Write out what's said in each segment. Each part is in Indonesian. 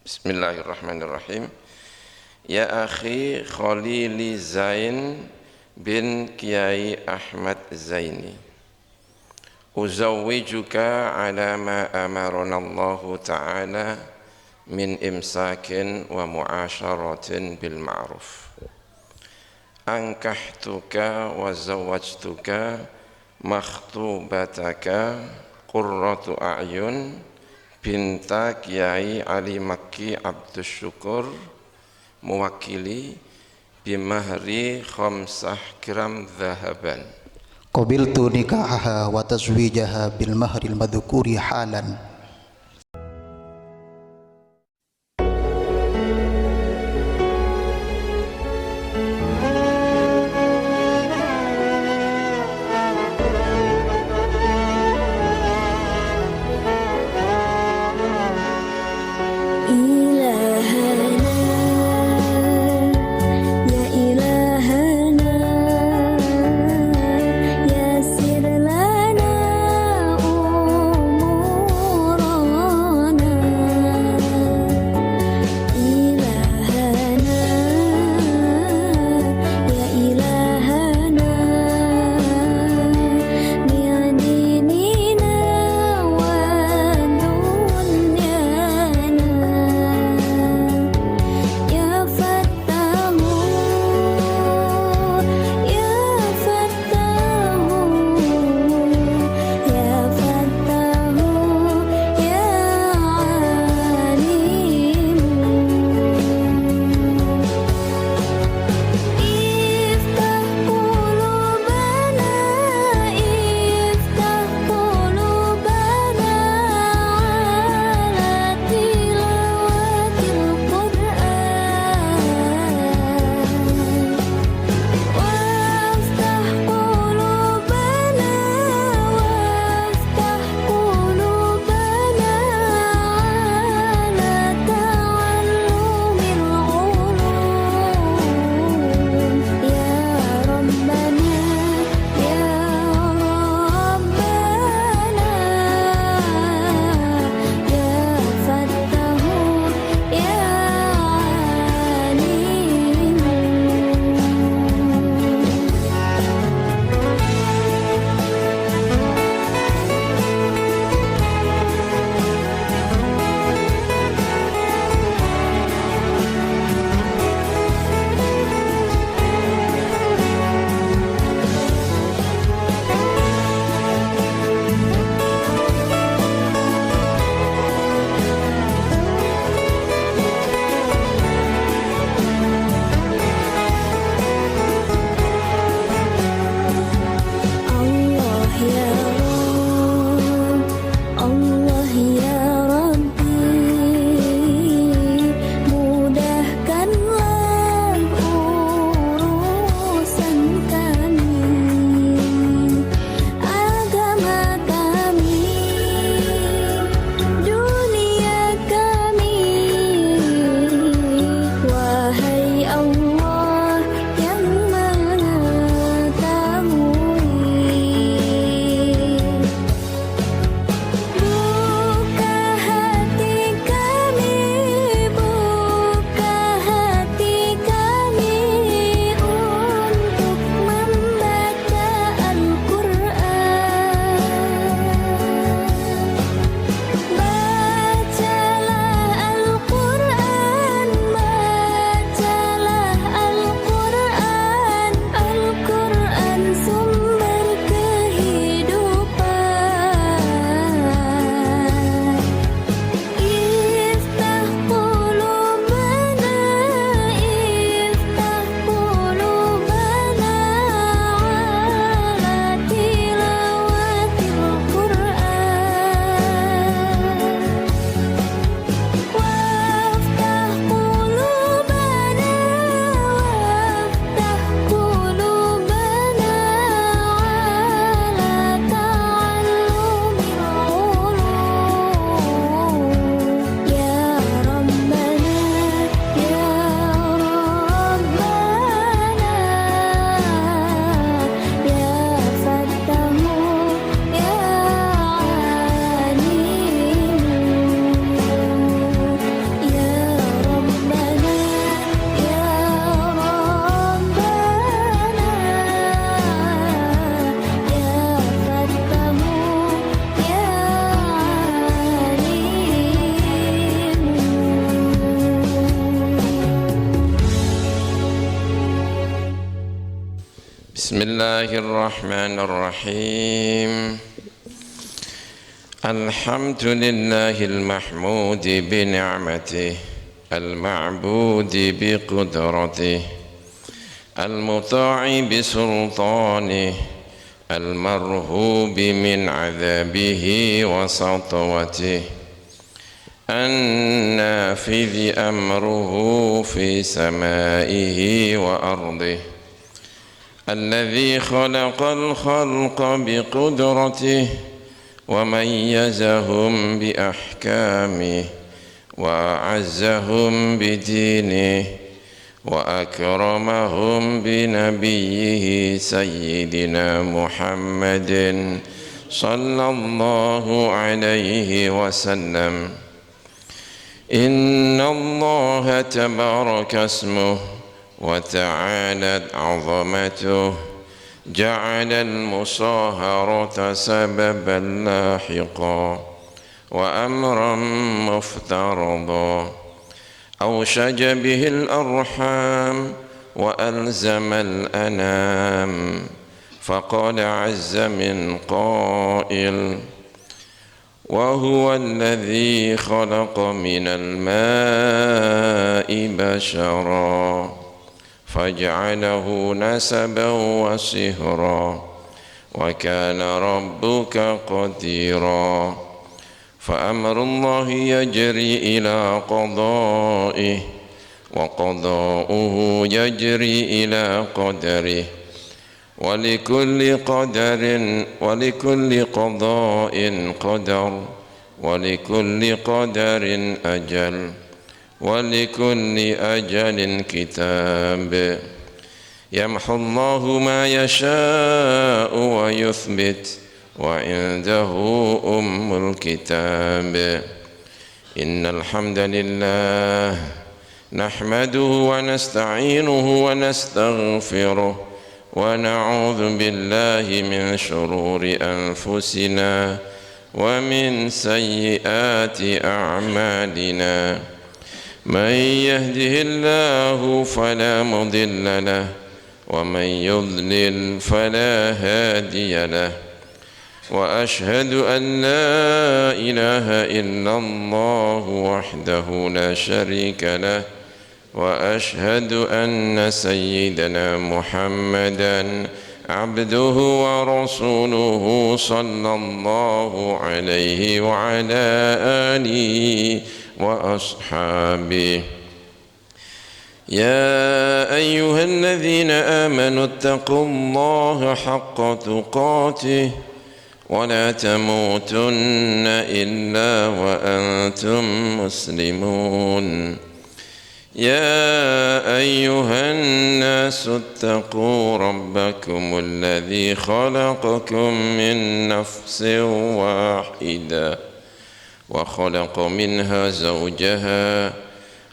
Bismillahirrahmanirrahim. Ya akhi Khalili Zain bin Kiai Ahmad Zaini, uzawwijuka ala ma amarana Allah Ta'ala min imsakin wa mu'asyaratin bil ma'ruf. Ankahtuka wa zawwajtuka makhtubataka qurratu a'yun binta Kiai Ali Makki Abdus Syukur mewakili bimahri 5 gram dhahaban. Qabiltu nikahaha wa tazwijaha bil mahril madhkuri halan. بسم الله الرحمن الرحيم الحمد لله المحمود بنعمته المعبود بقدرته المطاع بسلطانه المرهوب من عذابه وسطوته النافذ أمره في سمائه وأرضه الذي خلق الخلق بقدرته وميزهم بأحكامه وأعزهم بدينه وأكرمهم بنبيه سيدنا محمد صلى الله عليه وسلم إن الله تبارك اسمه وتعالت عظمته جعل المصاهرة سببا لاحقا وأمرا مفترضا أوشج به الأرحام وألزم الأنام فقال عز من قائل وهو الذي خلق من الماء بشرا فاجعله نسبا وصهرا وكان ربك قديرا فأمر الله يجري إلى قضائه وقضاؤه يجري إلى قدره ولكل قضاء قدر ولكل قدر أجل ولكل أجل كتاب يمحو الله ما يشاء ويثبت وعنده أم الكتاب إن الحمد لله نحمده ونستعينه ونستغفره ونعوذ بالله من شرور أنفسنا ومن سيئات أعمالنا من يهده الله فلا مضل له ومن يضلل فلا هادي له وأشهد أن لا إله إلا الله وحده لا شريك له وأشهد أن سيدنا محمدًا عبده ورسوله صلى الله عليه وعلى آله وأصحابه يا أيها الذين آمنوا اتقوا الله حق تقاته ولا تموتن إلا وأنتم مسلمون يا أيها الناس اتقوا ربكم الذي خلقكم من نفس واحدة وخلق منها زوجها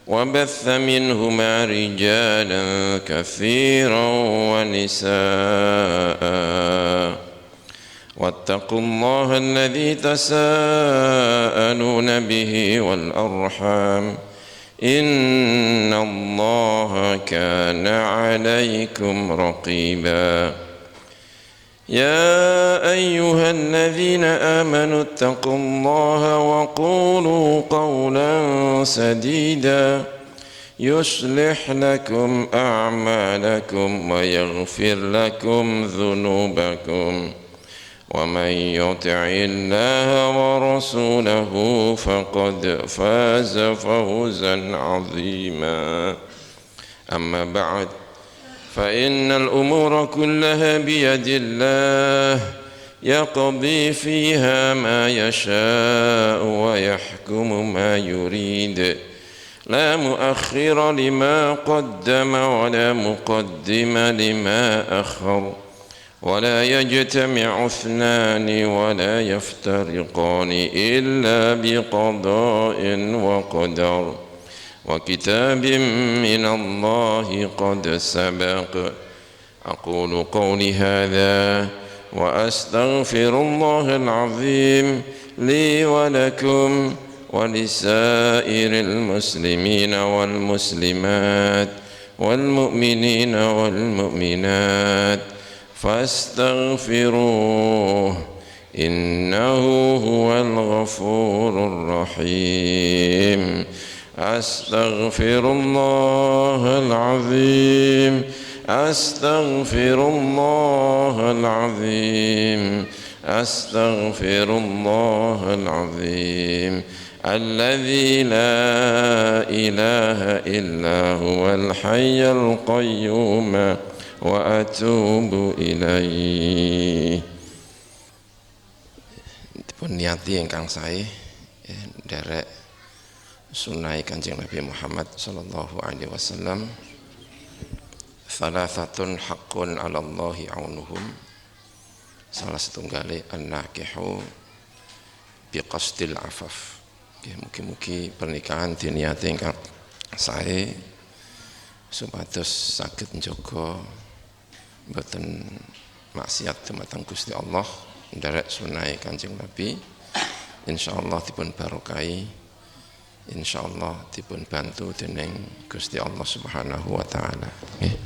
وبث منهما رجالا كثيرا ونساء واتقوا الله الذي تساءلون به والأرحام إن الله كان عليكم رقيبا يا أيها الذين آمنوا اتقوا الله وقولوا قولا سديدا يصلح لكم أعمالكم ويغفر لكم ذنوبكم ومن يطع الله ورسوله فقد فاز فوزا عظيما أما بعد فإن الأمور كلها بيد الله يقضي فيها ما يشاء ويحكم ما يريد لا مؤخر لما قدم ولا مقدم لما أخر ولا يجتمع اثنان ولا يفترقان إلا بقضاء وقدر وكتاب من الله قد سبق أقول قولي هذا وأستغفر الله العظيم لي ولكم ولسائر المسلمين والمسلمات والمؤمنين والمؤمنات فاستغفروه إنه هو الغفور الرحيم أستغفر الله العظيم أستغفر الله العظيم أستغفر الله العظيم الذي لا إله إلا هو الحي القيوم وأتوب إليه. Dipun niati ingkang sae nderek sunai Kanjeng Nabi Muhammad sallallahu alaihi wasallam. Salasatun haqqun 'ala Allahi aunuhum. Salah setunggale an-nakihu biqasdil afaf. Mugi-mugi pernikahan diniati ingkang sae supados saged njaga mboten maksiat dumateng Gusti Allah, nderek sunai Kanjeng Nabi. Insyaallah dipun barokahi, insyaallah dipun bantu dening Gusti Allah Subhanahu wa taala. Nggih.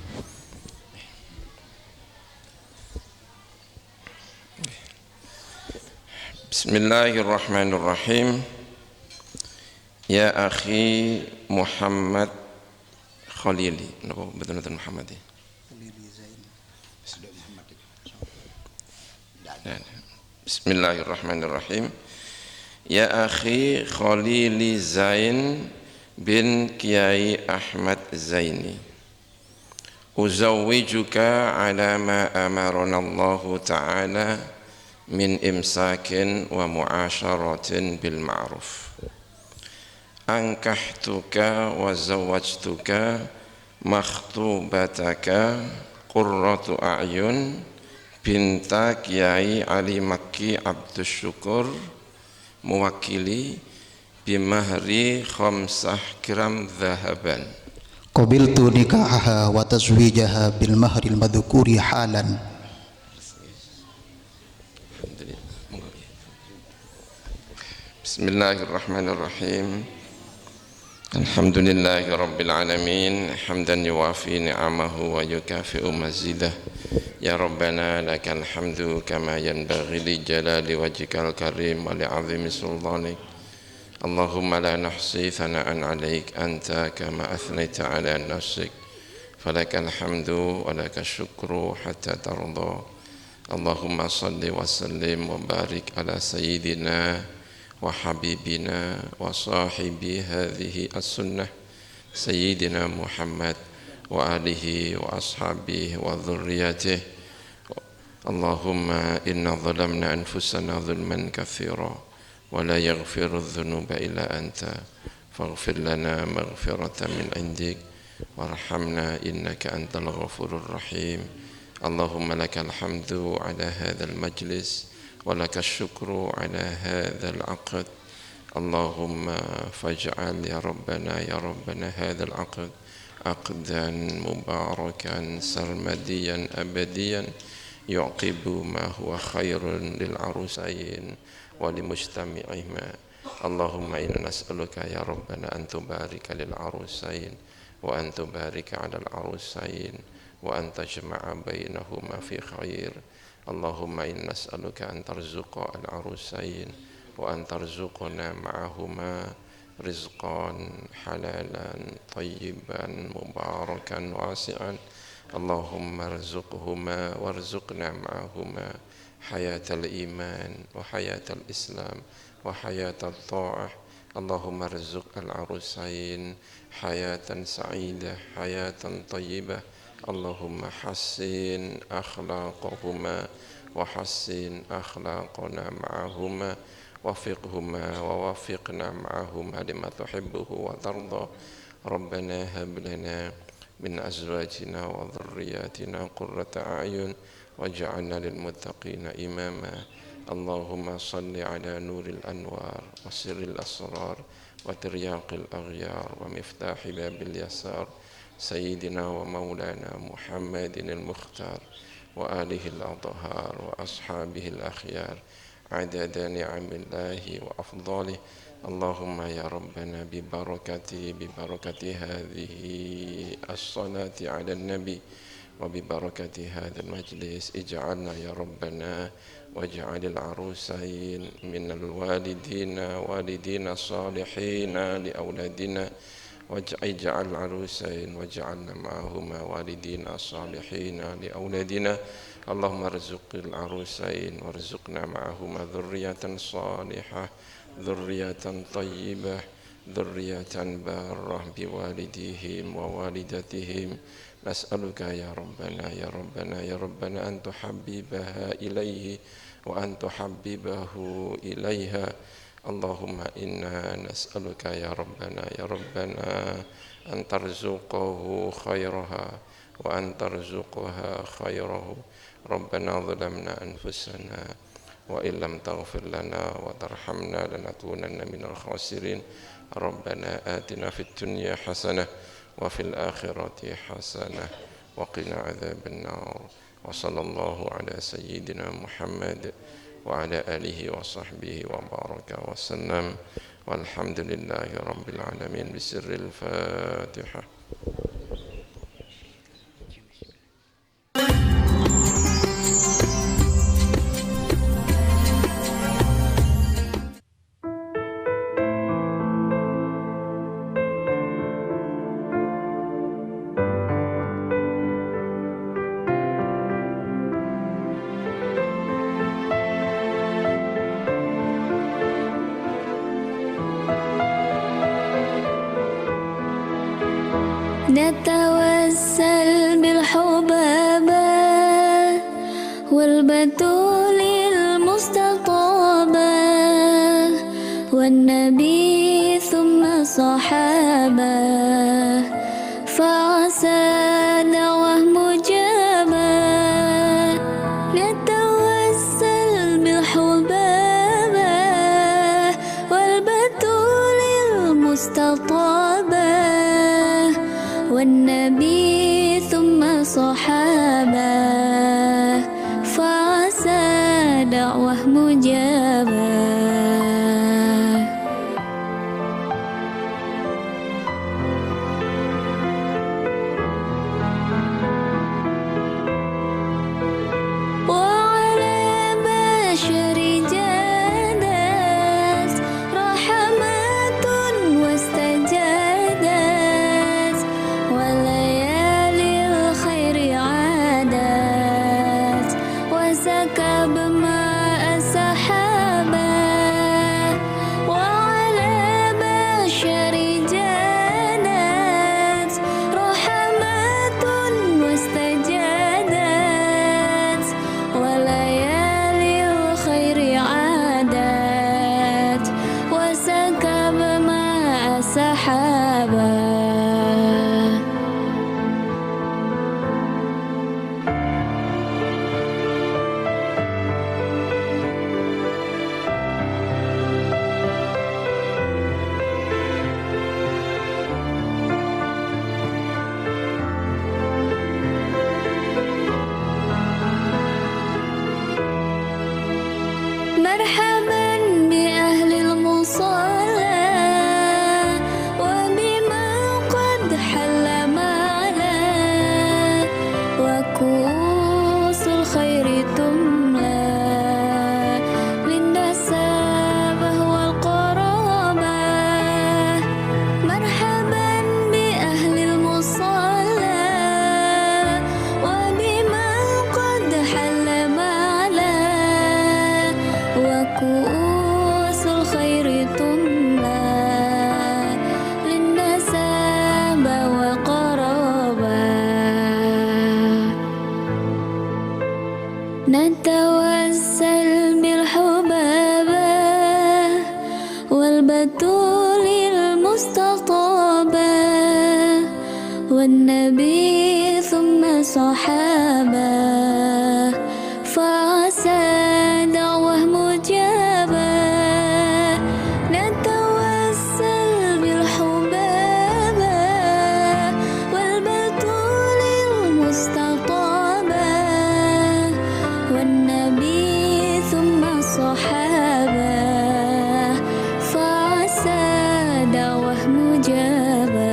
Bismillahirrahmanirrahim. Ya akhi Muhammad Khalili, napa betul-betul Muhammad ya? Bismillahirrahmanirrahim. Ya akhi Khalili Zain bin Kiai Ahmad Zaini, uzawwijuka ala ma amarana Allah ta'ala min imsakin wa mu'asyaratin bil ma'ruf. Ankahtuka wa zawwajtuka makhtubataka qurratu a'yun binta Kiai Ali Makki Abdus Syukur mewakili bimahri 5 gram dhahaban. Qabiltu nikahaha wa tazwijaha bil mahril madhkuri halan. Bismillahirrahmanirrahim. Alhamdulillahi rabbil alamin, hamdan yuwafi ni'amahu wa yukafi'u mazidah. Ya Rabbana lakal hamdu kama yanbaghi li jalali wajhikal karim wa li'azimi sultanik. Allahumma la nahsi thana'an 'alaik anta kama athnayta 'ala nafsik, falakal hamdu wa lakal syukru hatta tarda. Allahumma salli wa sallim wa barik ala sayyidina wa habibina wa sahibi hadhihi as-sunnah sayyidina Muhammad wa alihi wa ashabihi wa dhurriyyatihi. Allahumma inna zalamna anfusana zulman katsira wa la yaghfiru dhunuba illa anta faghfir lana maghfiratan min indik warhamna innaka antal ghafurur rahim. Allahumma lakal hamdu ala hadzal majlis ولك الشكر على هذا العقد. اللهم فاجعل يا ربنا هذا العقد عقدا مباركا سرمديا أبديا يعقب ما هو خير للعروسين ولمجتمعهما. اللهم إنا نسألك يا ربنا أن تبارك للعروسين وأن تبارك على العروسين وأن تجمع بينهما في خير. اللهم إنا نسألك أن ترزق العروسين وأن ترزقنا معهما رزقا حلالا طيبا مباركا واسعا. اللهم ارزقهما وارزقنا معهما حياة الإيمان وحياة الإسلام وحياة الطاعة. اللهم ارزق العروسين حياة سعيدة حياة طيبة. اللهم حسن أخلاقهما وحسن أخلاقنا معهما وفقهما ووفقنا معهما لما تحبه وترضى. ربنا هب لنا من أزواجنا وذرياتنا قرة أعين واجعلنا للمتقين إماما. اللهم صل على نور الأنوار وسر الأسرار وترياق الأغيار ومفتاح باب اليسار سيدنا ومولانا محمد المختار وآله الأطهار وأصحابه الأخيار عدد نعم الله وأفضاله. اللهم يا ربنا ببركة هذه الصلاة على النبي وببركة هذا المجلس اجعلنا يا ربنا واجعل العروسين من الوالدين والدين الصالحين لأولادنا واجعل العروسين واجعلنا معهما والدين الصالحين لأولادنا اللهم ارزق العروسين وارزقنا معهما ذرية صالحة ذرية طيبة ذرية بارة بوالديهم ووالدتهم نسألك يا ربنا يا ربنا يا ربنا أن تحببها إليه وأن تحببه إليها اللهم إنا نسألك يا ربنا أن ترزقه خيرها وأن ترزقها خيره ربنا ظلمنا أنفسنا وإن لم تغفر لنا وترحمنا لنكونن من الخاسرين ربنا آتنا في الدنيا حسنة وفي الآخرة حسنة وقنا عذاب النار وصلى الله على سيدنا محمد وعلى آله وصحبه وبارك وسلم والحمد لله رب العالمين بسر الفاتحة. نتوسل بالحبابة والبتول المستطابة والنبي ثم صحابة فعسى دعوة مجابة نتوسل بالحبابة والبتول المستطابة والنبي ثم صحابة فعسى دعوة مجابة وعلى بشر جادت رحمات واستجادت وليالي الخير عادت وسكب ماء سحابا وعلى بشر جادت رحمات واستجادت وليالي الخير عادت وسكب ماء سحابا مرحبا بأهل المصلى وبمن قد حل معنا وكؤوس الخير تملى للنسابة والقرابة مرحبا بأهل المصلى وبمن قد حل معنا وكؤوس الخير تملى للنسابة وقرابة نتوسل بالحبابة والبتول المستطابة والنبي ثم صحابة فعسى دعوة مجابة نتوسل بالحبابة والبتول المستطابة والنبي ثم صحابة فعسى دعوة مجابة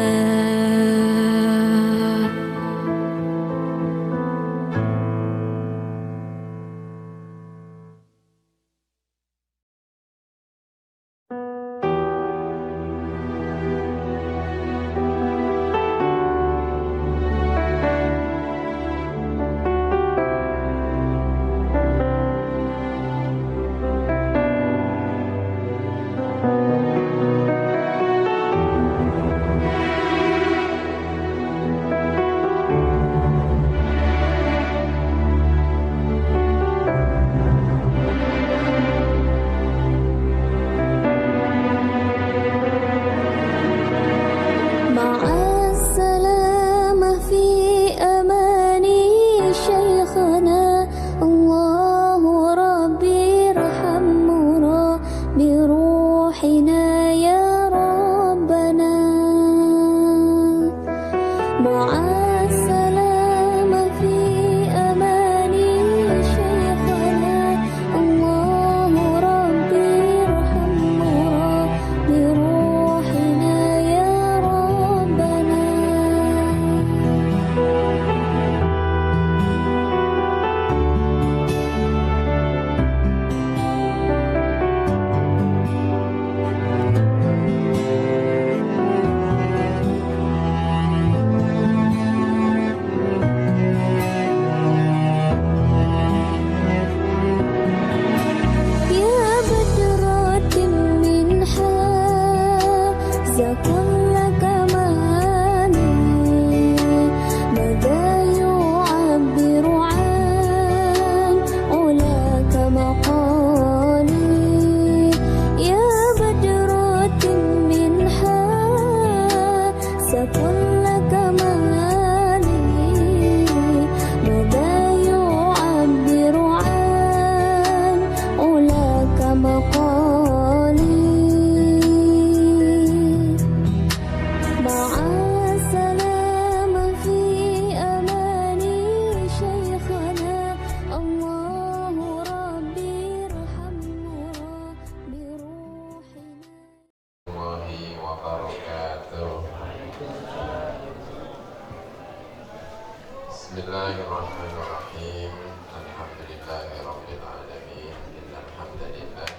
Bismillahirrahmanirrahim. Alhamdulillahi alamin. Innal hamdalillah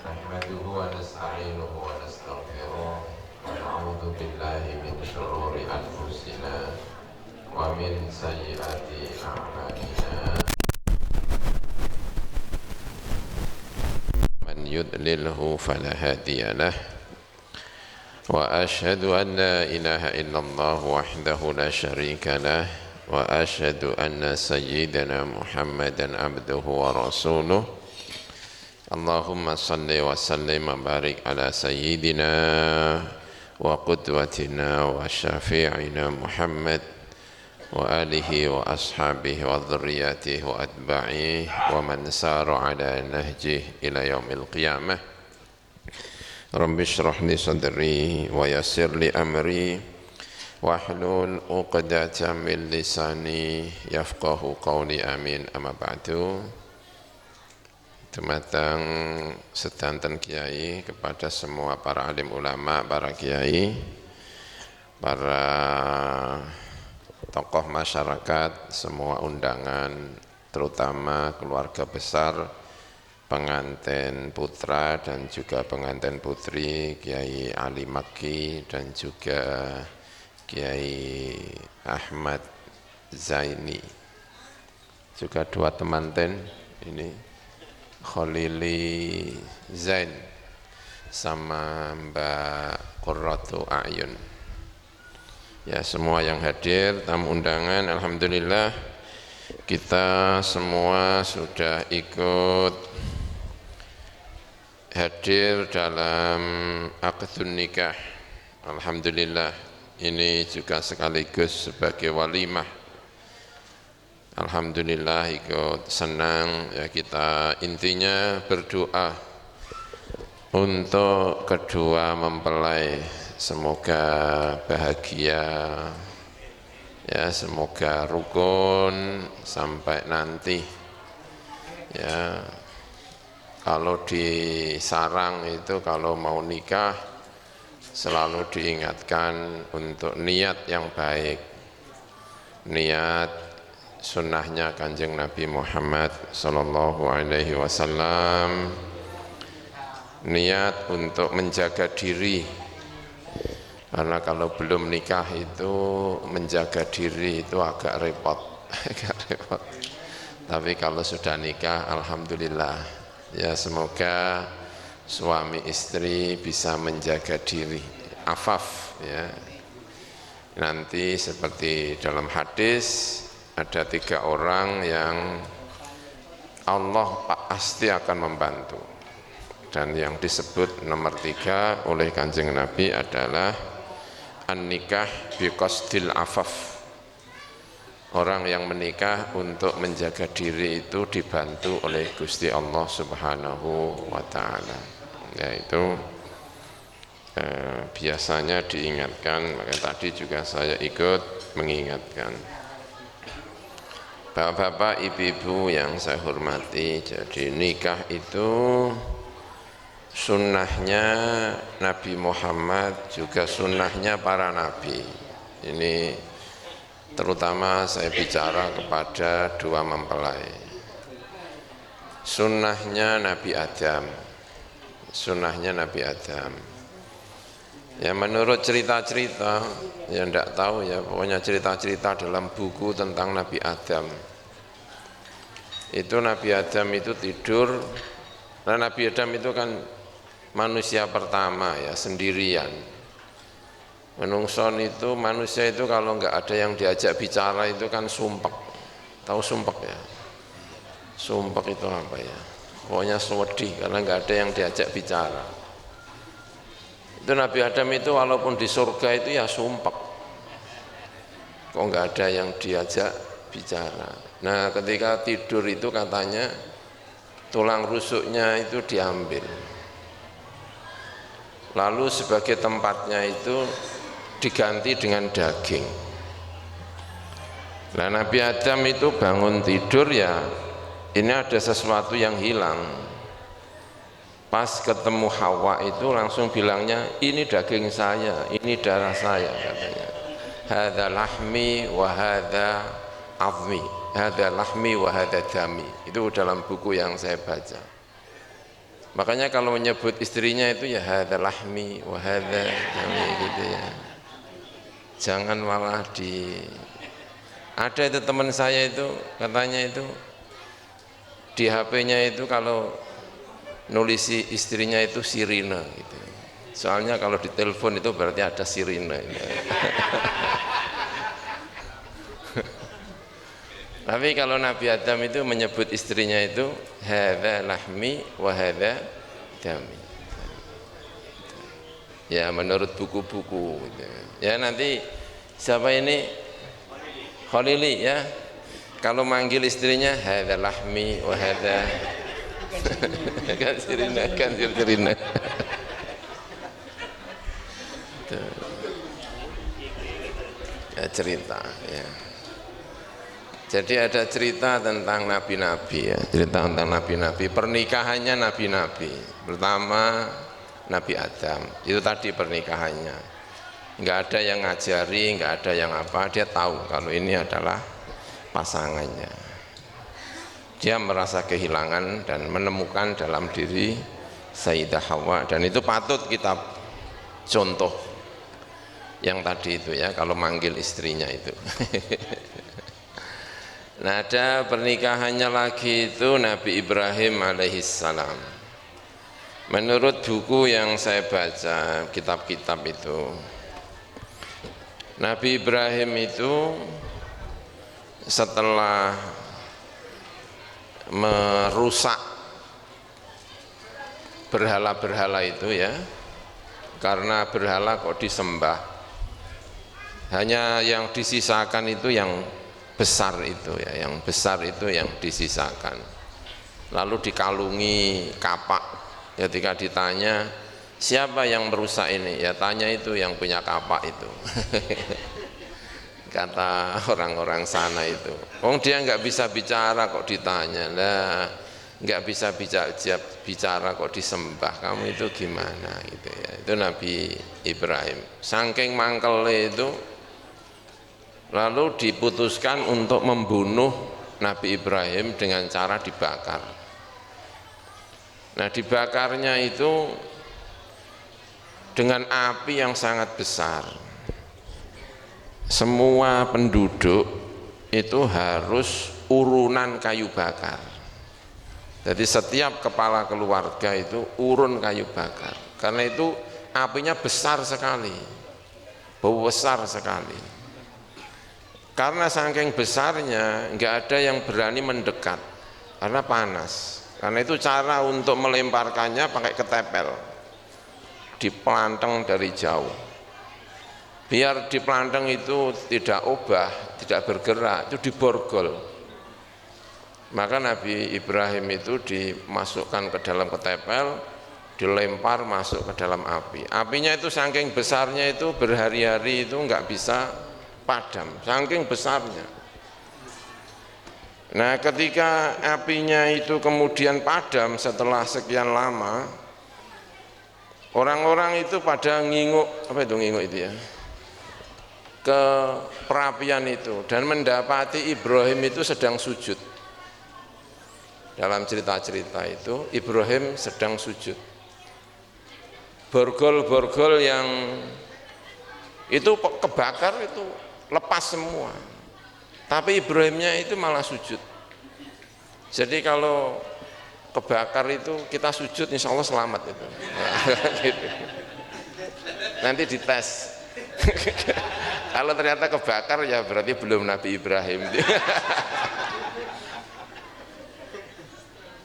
nahmaduhu wa nasta'inuhu wa nastaghfiruh wa na'udzu billahi min shururi anfusina wa min sayyiati a'malina. Man yudlilhu fala hadiya lahu. وأشهد أن لا إله إلا الله وحده لا شريك له وأشهد أن سيدنا محمدا عبده ورسوله اللهم صل وسلم وبارك على سيدنا وقدوتنا وشفيعنا محمد وآله وأصحابه وذرياته وأتباعه ومن سار على نهجه إلى يوم القيامة. Rabbi shrah li sadri wa yassir li amri wahlul 'uqdatam min lisani yafqahu qawli amin amma ba'du. Dumateng sedanten kiai, kepada semua para alim ulama, para kiai, para tokoh masyarakat, semua undangan, terutama keluarga besar pengantin putra dan juga pengantin putri Kiai Ali Makki dan juga Kiai Ahmad Zaini, juga dua temanten ini Khalili Zain sama Mbak Qurratu A'yun, ya semua yang hadir, tamu undangan. Alhamdulillah kita semua sudah ikut hadir dalam akdun nikah. Alhamdulillah, ini juga sekaligus sebagai walimah. Alhamdulillah ikut senang, ya kita intinya berdoa untuk kedua mempelai, semoga bahagia, ya semoga rukun sampai nanti, ya. Kalau di sarang itu kalau mau nikah selalu diingatkan untuk niat yang baik, niat sunnahnya Kanjeng Nabi Muhammad sallallahu alaihi wasallam, niat untuk menjaga diri, karena kalau belum nikah itu menjaga diri itu agak repot, Tapi kalau sudah nikah, alhamdulillah. Ya semoga suami istri bisa menjaga diri, afaf, ya. Nanti seperti dalam hadis ada 3 orang yang Allah pasti akan membantu, dan yang disebut nomor 3 oleh Kanjeng Nabi adalah an-nikah biqasdil afaf. Orang yang menikah untuk menjaga diri itu dibantu oleh Gusti Allah Subhanahu wa ta'ala, yaitu biasanya diingatkan, maka tadi juga saya ikut mengingatkan. Bapak-bapak, ibu-ibu yang saya hormati, jadi nikah itu sunnahnya Nabi Muhammad, juga sunnahnya para nabi. Ini terutama saya bicara kepada 2 mempelai. Sunnahnya Nabi Adam, sunnahnya Nabi Adam. Ya menurut cerita-cerita, ya enggak tahu ya, pokoknya cerita-cerita dalam buku tentang Nabi Adam. Itu Nabi Adam itu tidur, nah Nabi Adam itu kan manusia pertama ya, sendirian. Menungson itu, manusia itu kalau enggak ada yang diajak bicara itu kan sumpek. Tahu sumpek ya? Sumpek itu apa ya? Pokoknya sedih karena enggak ada yang diajak bicara. Itu Nabi Adam itu walaupun di surga itu ya sumpek. Kok enggak ada yang diajak bicara. Nah ketika tidur itu katanya tulang rusuknya itu diambil. Lalu sebagai tempatnya itu diganti dengan daging. Nah Nabi Adam itu bangun tidur ya, ini ada sesuatu yang hilang. Pas ketemu Hawa itu langsung bilangnya, ini daging saya, ini darah saya katanya. hadza lahmi wa hadza azmi, hadza lahmi wa hadza dami. Itu dalam buku yang saya baca. Makanya kalau menyebut istrinya itu ya hadza lahmi wa hadza dami gitu ya. Jangan malah ada itu teman saya itu katanya itu di HP-nya itu kalau nulisi istrinya itu sirine gitu. Soalnya kalau di telepon itu berarti ada sirine. Tapi kalau Nabi Adam itu menyebut istrinya itu hadza lahmi wa hadza dami. Ya menurut buku-buku gitu. Ya nanti siapa ini Khalili ya. Kalau manggil istrinya hadza lahmi wa hadza kan sirina ya cerita ya. Jadi ada cerita tentang nabi-nabi ya, cerita tentang nabi-nabi, pernikahannya nabi-nabi. Pertama Nabi Adam, itu tadi pernikahannya. Enggak ada yang ngajari, enggak ada yang apa, dia tahu kalau ini adalah pasangannya. Dia merasa kehilangan dan menemukan dalam diri Sayyidah Hawa, dan itu patut kita contoh yang tadi itu ya, kalau manggil istrinya itu. Nah ada pernikahannya lagi itu Nabi Ibrahim alaihissalam. Menurut buku yang saya baca, kitab-kitab itu, Nabi Ibrahim itu setelah merusak berhala-berhala itu ya, karena berhala kok disembah, hanya yang disisakan itu yang besar itu ya, yang besar itu yang disisakan, lalu dikalungi kapak. Ketika ditanya siapa yang merusak ini, ya tanya itu yang punya kapak itu. Kata orang-orang sana itu, dia nggak bisa bicara kok ditanya, lah nggak bisa bicara kok disembah, kamu itu gimana gitu ya. Itu Nabi Ibrahim saking mangkelnya itu, lalu diputuskan untuk membunuh Nabi Ibrahim dengan cara dibakar. Nah dibakarnya itu dengan api yang sangat besar. Semua penduduk itu harus urunan kayu bakar. Jadi setiap kepala keluarga itu urun kayu bakar, karena itu apinya besar sekali, bau besar sekali. Karena saking besarnya nggak ada yang berani mendekat karena panas. Karena itu cara untuk melemparkannya pakai ketepel, dipelanteng dari jauh. Biar dipelanteng itu tidak obah, tidak bergerak, itu diborgol. Maka Nabi Ibrahim itu dimasukkan ke dalam ketepel, dilempar masuk ke dalam api. Apinya itu saking besarnya itu berhari-hari itu nggak bisa padam, saking besarnya. Nah ketika apinya itu kemudian padam setelah sekian lama, orang-orang itu pada nginguk, apa itu nginguk itu ya, ke perapian itu, dan mendapati Ibrahim itu sedang sujud. Dalam cerita-cerita itu Ibrahim sedang sujud. Borgol-borgol yang itu kebakar itu lepas semua, tapi Ibrahimnya itu malah sujud. Jadi kalau kebakar itu kita sujud insya Allah selamat itu. Nanti dites. Kalau ternyata kebakar ya berarti belum Nabi Ibrahim.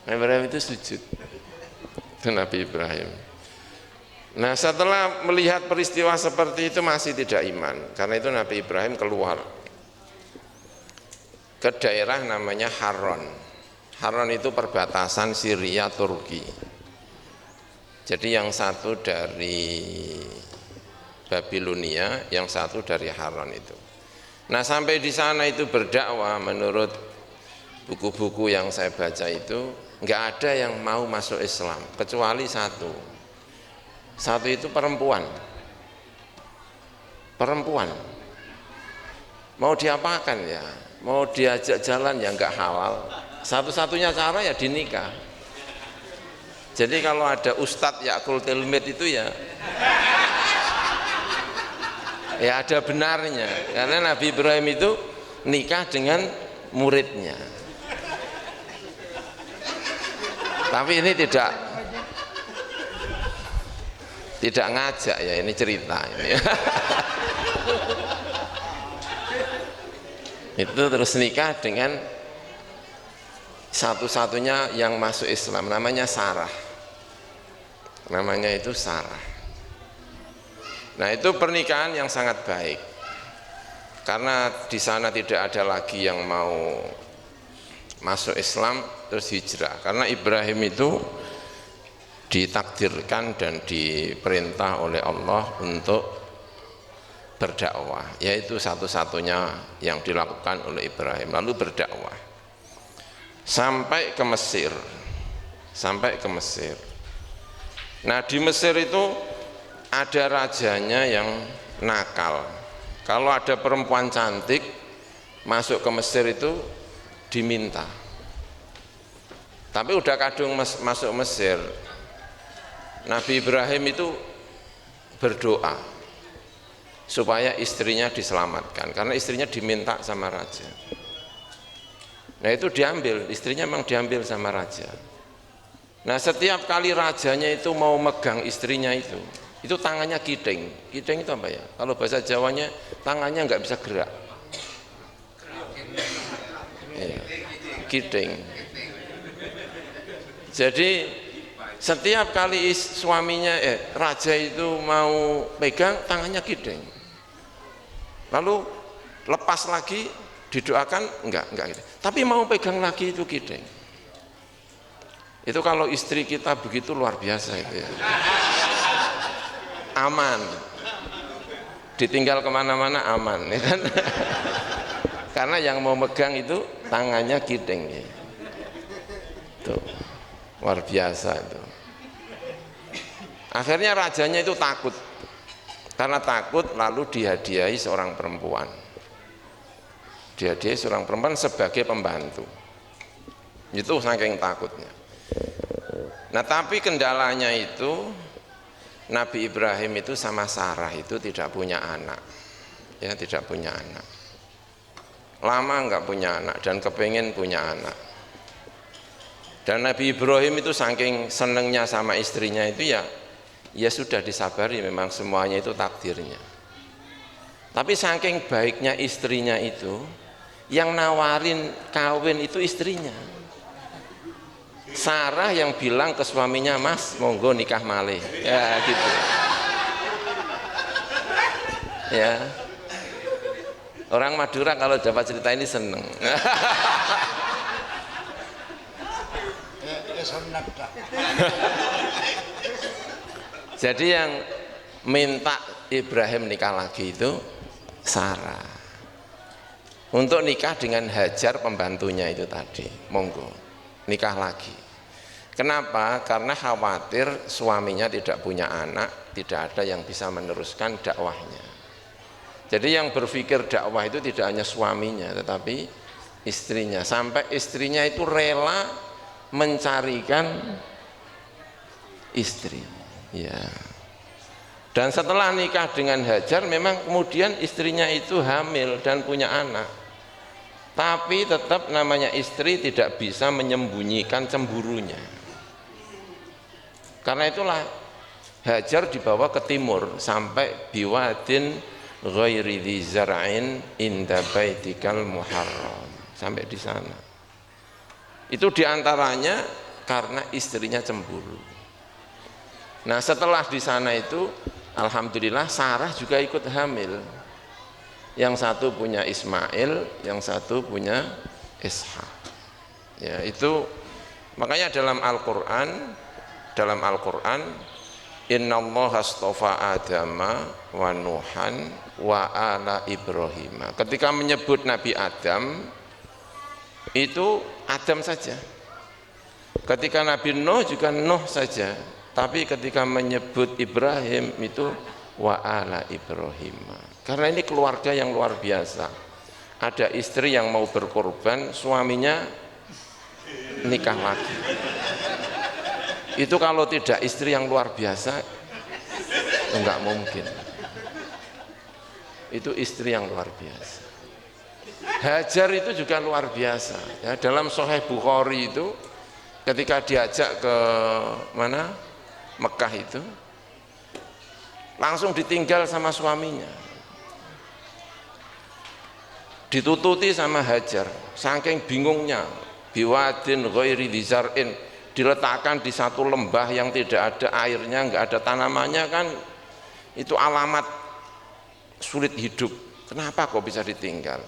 Nabi Ibrahim itu sujud. Itu Nabi Ibrahim. Nah setelah melihat peristiwa seperti itu masih tidak iman. Karena itu Nabi Ibrahim keluar ke daerah namanya Haran. Haran itu perbatasan Syria Turki. Jadi yang satu dari Babilonia, yang satu dari Haran itu. Nah sampai di sana itu berdakwah, menurut buku-buku yang saya baca itu nggak ada yang mau masuk Islam kecuali satu itu perempuan. mau diapakan ya, mau diajak jalan ya nggak halal, satu-satunya cara ya dinikah. Jadi kalau ada Ustadz Yakul Tilmid itu ya ada benarnya, karena Nabi Ibrahim itu nikah dengan muridnya. Tapi ini tidak ngajak ya, ini cerita ini. Itu terus nikah dengan satu-satunya yang masuk Islam, namanya Sarah. Namanya itu Sarah. Nah, itu pernikahan yang sangat baik. Karena di sana tidak ada lagi yang mau masuk Islam terus hijrah. Karena Ibrahim itu ditakdirkan dan diperintah oleh Allah untuk berdakwah, yaitu satu-satunya yang dilakukan oleh Ibrahim, lalu berdakwah sampai ke Mesir. Nah, di Mesir itu ada rajanya yang nakal. Kalau ada perempuan cantik masuk ke Mesir itu diminta. Tapi udah kadung masuk Mesir, Nabi Ibrahim itu berdoa supaya istrinya diselamatkan, karena istrinya diminta sama raja. Nah, itu diambil, istrinya memang diambil sama raja. Nah, setiap kali rajanya itu mau megang istrinya itu tangannya kiding. Kiding itu apa ya? Kalau bahasa Jawanya tangannya nggak bisa gerak. Ya, kiding. Jadi setiap kali suaminya raja itu mau pegang, tangannya kiding. Lalu lepas lagi didoakan, enggak gitu. Tapi mau pegang lagi itu kiding. Itu kalau istri kita begitu luar biasa itu ya. Aman, ditinggal kemana-mana aman ya kan? Karena yang mau megang itu tangannya kiding ya. Tuh, luar biasa itu. Akhirnya rajanya itu takut, karena takut lalu dihadiahi seorang perempuan. Dihadiahi seorang perempuan sebagai pembantu. Itu saking takutnya. Nah, tapi kendalanya itu Nabi Ibrahim itu sama Sarah itu tidak punya anak, ya, tidak punya anak. Lama nggak punya anak dan kepengen punya anak. Dan Nabi Ibrahim itu saking senengnya sama istrinya itu ya sudah disabari, memang semuanya itu takdirnya. Tapi saking baiknya istrinya itu, yang nawarin kawin itu istrinya. Sarah yang bilang ke suaminya, "Mas, monggo nikah malih." Ya gitu. Ya. Orang Madura kalau dapat cerita ini seneng. Jadi yang minta Ibrahim nikah lagi itu Sarah. Untuk nikah dengan Hajar pembantunya itu tadi, monggo nikah lagi. Kenapa? Karena khawatir suaminya tidak punya anak, tidak ada yang bisa meneruskan dakwahnya. Jadi yang berpikir dakwah itu tidak hanya suaminya, tetapi istrinya. Sampai istrinya itu rela mencarikan istri. Ya. Dan setelah nikah dengan Hajar, memang kemudian istrinya itu hamil dan punya anak. Tapi tetap namanya istri tidak bisa menyembunyikan cemburunya. Karena itulah Hajar dibawa ke timur sampai biwadin ghairi dzi zar'in inda baitikal muharram, sampai di sana. Itu diantaranya karena istrinya cemburu. Nah, setelah di sana itu alhamdulillah Sarah juga ikut hamil. Yang satu punya Ismail, yang satu punya Ishak. Ya, itu makanya dalam Al-Qur'an innallaha astafa Adama wa Nuhan wa ala Ibrahim. Ketika menyebut Nabi Adam itu Adam saja. Ketika Nabi Nuh juga Nuh saja. Tapi ketika menyebut Ibrahim itu wa ala Ibrahim. Karena ini keluarga yang luar biasa. ada istri yang mau berkorban, suaminya nikah lagi. Itu kalau tidak istri yang luar biasa, enggak mungkin. Itu istri yang luar biasa. Hajar itu juga luar biasa. Ya, dalam Sahih Bukhari itu, ketika diajak ke mana? Mekah itu, langsung ditinggal sama suaminya. Ditututi sama Hajar, saking bingungnya, biwadin ghairi dzar'in, diletakkan di satu lembah yang tidak ada airnya, enggak ada tanamannya, kan itu alamat sulit hidup. Kenapa kok bisa ditinggal?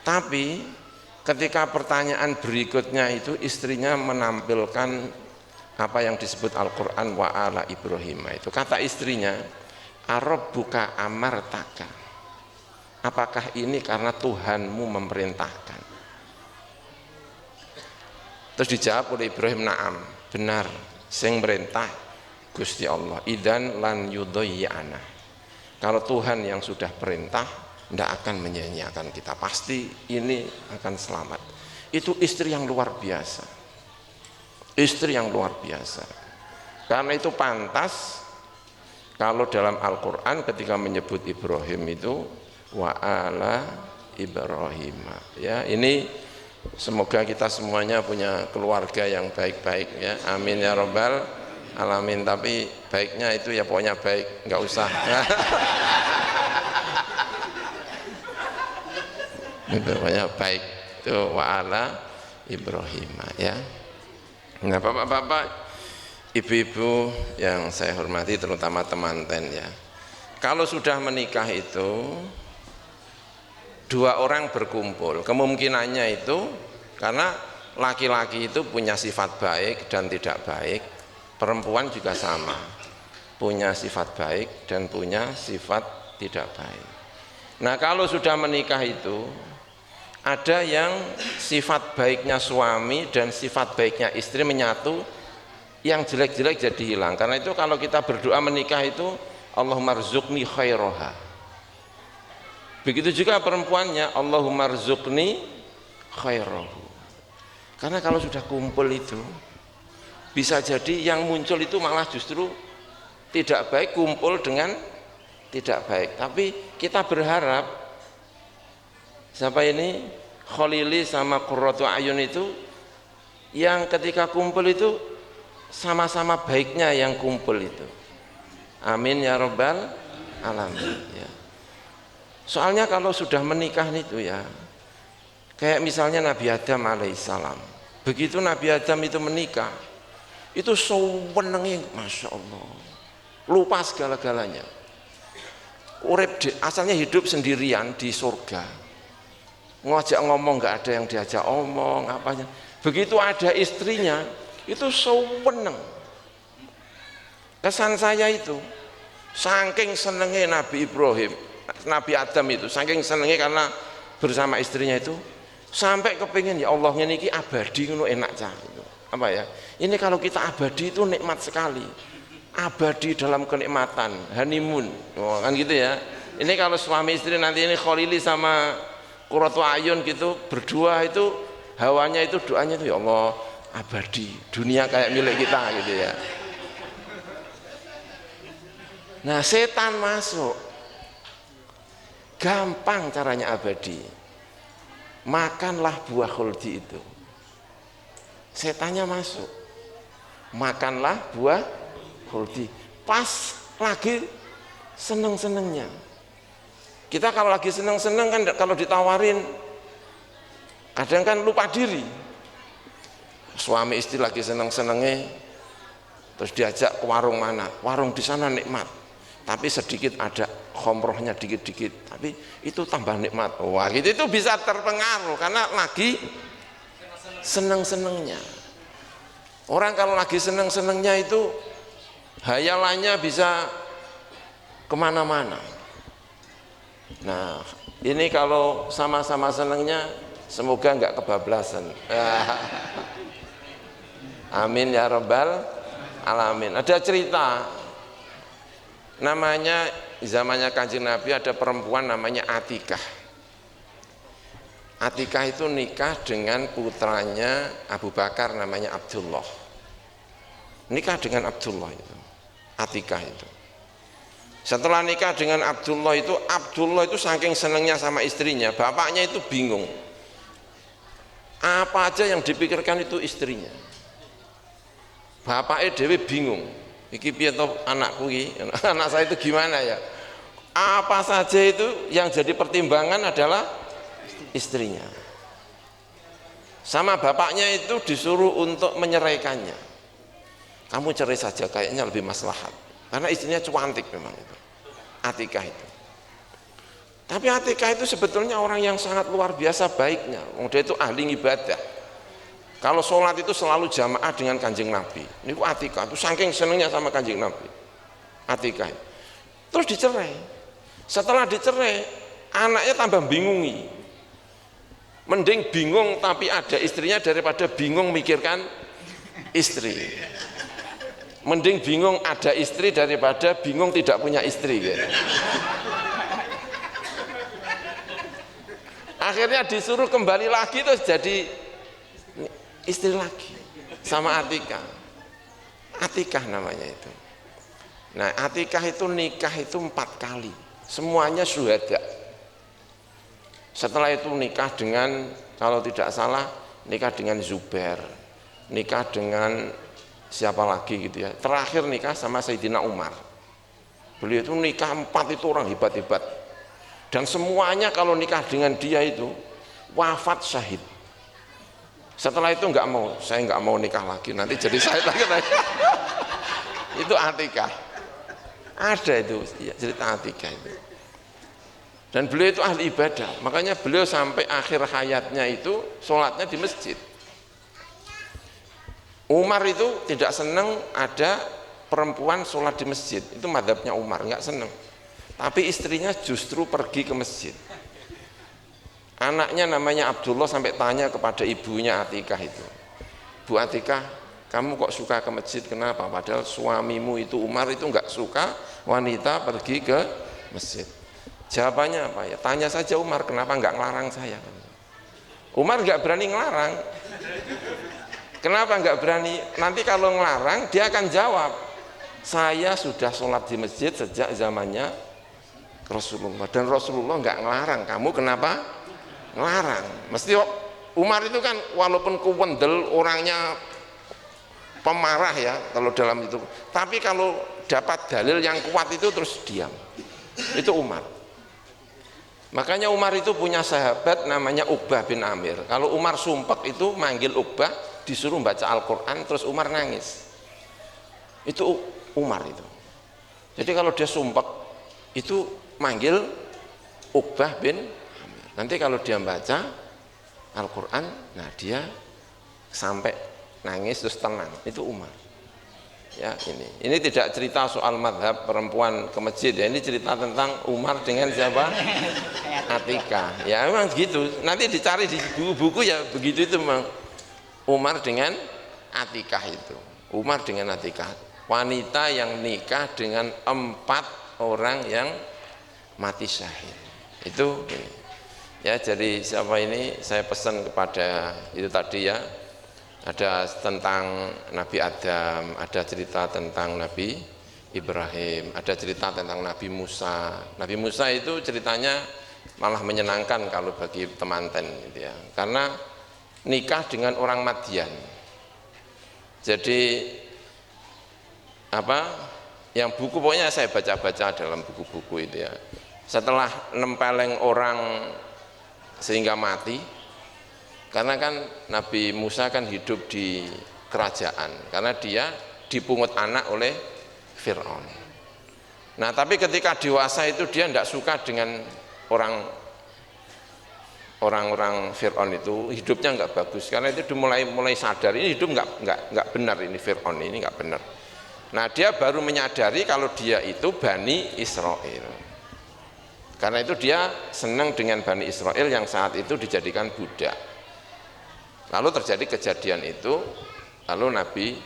Tapi ketika pertanyaan berikutnya itu, istrinya menampilkan apa yang disebut Al-Quran wa ala Ibrahim. Itu kata istrinya, Arabbuka amartaka, apakah ini karena Tuhanmu memerintahkan? Terus dijawab oleh Ibrahim, na'am, benar, sing merintah Gusti Allah, idan lan yudhoyyana. Kalau Tuhan yang sudah perintah, tidak akan menyia-nyiakan kita, pasti ini akan selamat. Itu istri yang luar biasa, istri yang luar biasa. Karena itu pantas kalau dalam Al-Quran ketika menyebut Ibrahim itu wa ala Ibrahim. Ya, ini semoga kita semuanya punya keluarga yang baik-baik ya, amin ya rabbal alamin. Tapi baiknya itu ya pokoknya baik, nggak usah itu pokoknya baik, itu wa ala Ibrahim ya. Nah, bapak-bapak, ibu-ibu yang saya hormati, terutama temanten ya, kalau sudah menikah itu dua orang berkumpul, kemungkinannya itu karena laki-laki itu punya sifat baik dan tidak baik, perempuan juga sama, punya sifat baik dan punya sifat tidak baik. Nah, kalau sudah menikah itu ada yang sifat baiknya suami dan sifat baiknya istri menyatu, yang jelek-jelek jadi hilang. Karena itu kalau kita berdoa menikah itu Allahumma rzuqni khairaha. Begitu juga perempuannya, Allahumma rzuqni khairahu. Karena kalau sudah kumpul itu bisa jadi yang muncul itu malah justru tidak baik, kumpul dengan tidak baik. Tapi kita berharap siapa ini, Khalili sama Qurratu Ayun itu yang ketika kumpul itu sama-sama baiknya yang kumpul itu, amin ya rabbal alamin ya. Soalnya kalau sudah menikah itu ya, kayak misalnya Nabi Adam alaihissalam, begitu Nabi Adam itu menikah itu sewenenge, masya Allah, lupa segala-galanya. Urip asalnya hidup sendirian di surga, ngajak ngomong nggak ada yang diajak omong apanya. Begitu ada istrinya itu seweneng. Kesan saya itu saking senengnya Nabi Ibrahim, Nabi Adam itu saking senengnya karena bersama istrinya itu sampai kepingin ya Allah ini abadi ngono enak cah itu. Apa ya? Ini kalau kita abadi itu nikmat sekali. Abadi dalam kenikmatan, honeymoon. Oh, kan gitu ya. Ini kalau suami istri nanti ini Khalili sama Qurratu Ayun gitu berdua itu hawanya itu doanya itu ya Allah abadi, dunia kayak milik kita gitu ya. Nah, setan masuk, gampang caranya abadi, makanlah buah khuldi itu. Setannya masuk, makanlah buah khuldi, pas lagi seneng-senengnya. Kita kalau lagi seneng-seneng kan kalau ditawarin kadang kan lupa diri. Suami istri lagi seneng-senengnya terus diajak ke warung mana, warung di sana nikmat, tapi sedikit ada khomrohnya dikit-dikit, tapi itu tambah nikmat. Wah, gitu itu bisa terpengaruh karena lagi seneng-senengnya. Orang kalau lagi seneng-senengnya itu hayalannya bisa kemana-mana. Nah, ini kalau sama-sama senengnya semoga enggak kebablasan. Amin ya rabbal alamin. Ada cerita namanya zamannya Kanjeng Nabi, ada perempuan namanya Atikah. Atikah itu nikah dengan putranya Abu Bakar namanya Abdullah. Nikah dengan Abdullah itu. Atikah itu. Setelah nikah dengan Abdullah itu saking senangnya sama istrinya, bapaknya itu bingung. Apa aja yang dipikirkan itu istrinya. Bapaknya dewe bingung. Iki piye to anakku iki? Anak saya itu gimana ya? Apa saja itu yang jadi pertimbangan adalah istrinya. Sama bapaknya itu disuruh untuk menyeraikannya. Kamu cerai saja, kayaknya lebih maslahat. Karena istrinya cantik memang itu. Atikah itu. Tapi Atikah itu sebetulnya orang yang sangat luar biasa baiknya. Dia itu ahli ibadah. Kalau sholat itu selalu jamaah dengan Kanjeng Nabi. Ini Atikah itu saking senangnya sama Kanjeng Nabi. Atikah. Terus dicerai. Setelah dicerai, anaknya tambah bingungi. Mending bingung tapi ada istrinya daripada bingung mikirkan istri. Mending bingung ada istri daripada bingung tidak punya istri gitu. Akhirnya disuruh kembali lagi terus jadi istri lagi sama Atikah. Atikah namanya itu. Nah, Atikah itu nikah itu 4 kali. Semuanya syuhada. Setelah itu nikah dengan, kalau tidak salah, nikah dengan Zubair, nikah dengan siapa lagi gitu ya. Terakhir nikah sama Sayyidina Umar. Beliau itu nikah 4 itu orang hebat-hebat. Dan semuanya kalau nikah dengan dia itu wafat syahid. Setelah itu saya nggak mau nikah lagi, nanti jadi syahid lagi. Itu Atikah. Ada itu ya, cerita Atikah itu. Dan beliau itu ahli ibadah, makanya beliau sampai akhir hayatnya itu sholatnya di masjid. Umar itu tidak senang ada perempuan sholat di masjid, itu madhabnya Umar, nggak senang. Tapi istrinya justru pergi ke masjid. Anaknya namanya Abdullah sampai tanya kepada ibunya Atikah itu, Bu Atikah, kamu kok suka ke masjid, kenapa? Padahal suamimu itu Umar itu nggak suka wanita pergi ke masjid. Jawabannya apa ya? Tanya saja Umar, kenapa nggak ngelarang saya? Umar nggak berani ngelarang. Kenapa nggak berani? Nanti kalau ngelarang dia akan jawab, saya sudah sholat di masjid sejak zamannya Rasulullah, dan Rasulullah nggak ngelarang, kamu kenapa ngelarang? Mesti Umar itu kan walaupun kuwendel, orangnya pemarah ya kalau dalam itu, tapi kalau dapat dalil yang kuat itu terus diam. Itu Umar. Makanya Umar itu punya sahabat namanya Uqbah bin Amir. Kalau Umar sumpek itu manggil Uqbah, disuruh baca Al-Quran, terus Umar nangis. Itu Umar itu. Jadi kalau dia sumpek itu manggil Uqbah bin Amir. Nanti kalau dia baca Al-Quran, nah dia sampai nangis terus tenang. Itu Umar. Ya, ini tidak cerita soal madhab perempuan ke masjid ya, ini cerita tentang Umar dengan siapa? Atikah. Ya memang gitu, nanti dicari di buku-buku ya begitu itu memang. Umar dengan Atikah itu, Umar dengan Atikah, wanita yang nikah dengan 4 orang yang mati syahid. Itu ini. Ya, jadi siapa ini saya pesan kepada itu tadi ya, ada tentang Nabi Adam, ada cerita tentang Nabi Ibrahim, ada cerita tentang Nabi Musa. Nabi Musa itu ceritanya malah menyenangkan kalau bagi temanten gitu ya, karena nikah dengan orang Madian. Jadi apa yang buku pokoknya saya baca-baca dalam buku-buku itu ya, setelah nempeleng orang sehingga mati, karena kan Nabi Musa kan hidup di kerajaan karena dia dipungut anak oleh Fir'aun. Nah tapi ketika dewasa itu dia tidak suka dengan orang-orang Fir'aun itu, hidupnya nggak bagus, karena itu mulai sadar ini hidup nggak benar, ini Fir'aun ini nggak benar. Nah dia baru menyadari kalau dia itu Bani Israel, karena itu dia senang dengan Bani Israel yang saat itu dijadikan budak. Lalu terjadi kejadian itu, lalu Nabi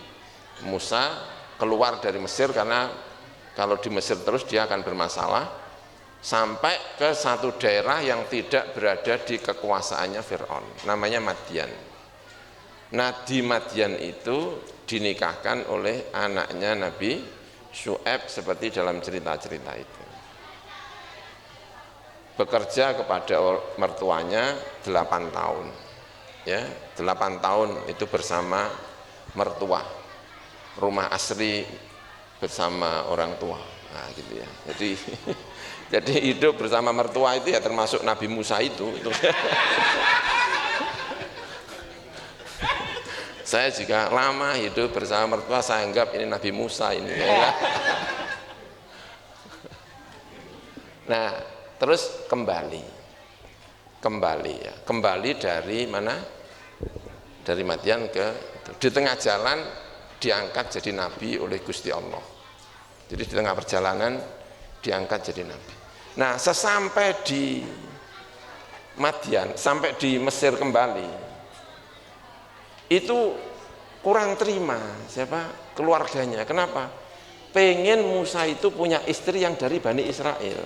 Musa keluar dari Mesir karena kalau di Mesir terus dia akan bermasalah, sampai ke satu daerah yang tidak berada di kekuasaannya Fir'aun, namanya Madian. Nah di Madian itu dinikahkan oleh anaknya Nabi Syu'aib seperti dalam cerita-cerita itu. Bekerja kepada mertuanya 8 tahun, ya 8 tahun itu bersama mertua, rumah asli bersama orang tua, nah gitu ya. Jadi jadi hidup bersama mertua itu ya termasuk Nabi Musa itu. Saya juga lama hidup bersama mertua, saya anggap ini Nabi Musa ini. Nah, terus kembali ya, kembali dari mana? Dari Madian ke itu. Di tengah jalan diangkat jadi nabi oleh Gusti Allah. Jadi di tengah perjalanan diangkat jadi nabi. Nah, sesampai di Madian, sampai di Mesir kembali, itu kurang terima siapa? Keluarganya. Kenapa? Pengen Musa itu punya istri yang dari Bani Israel,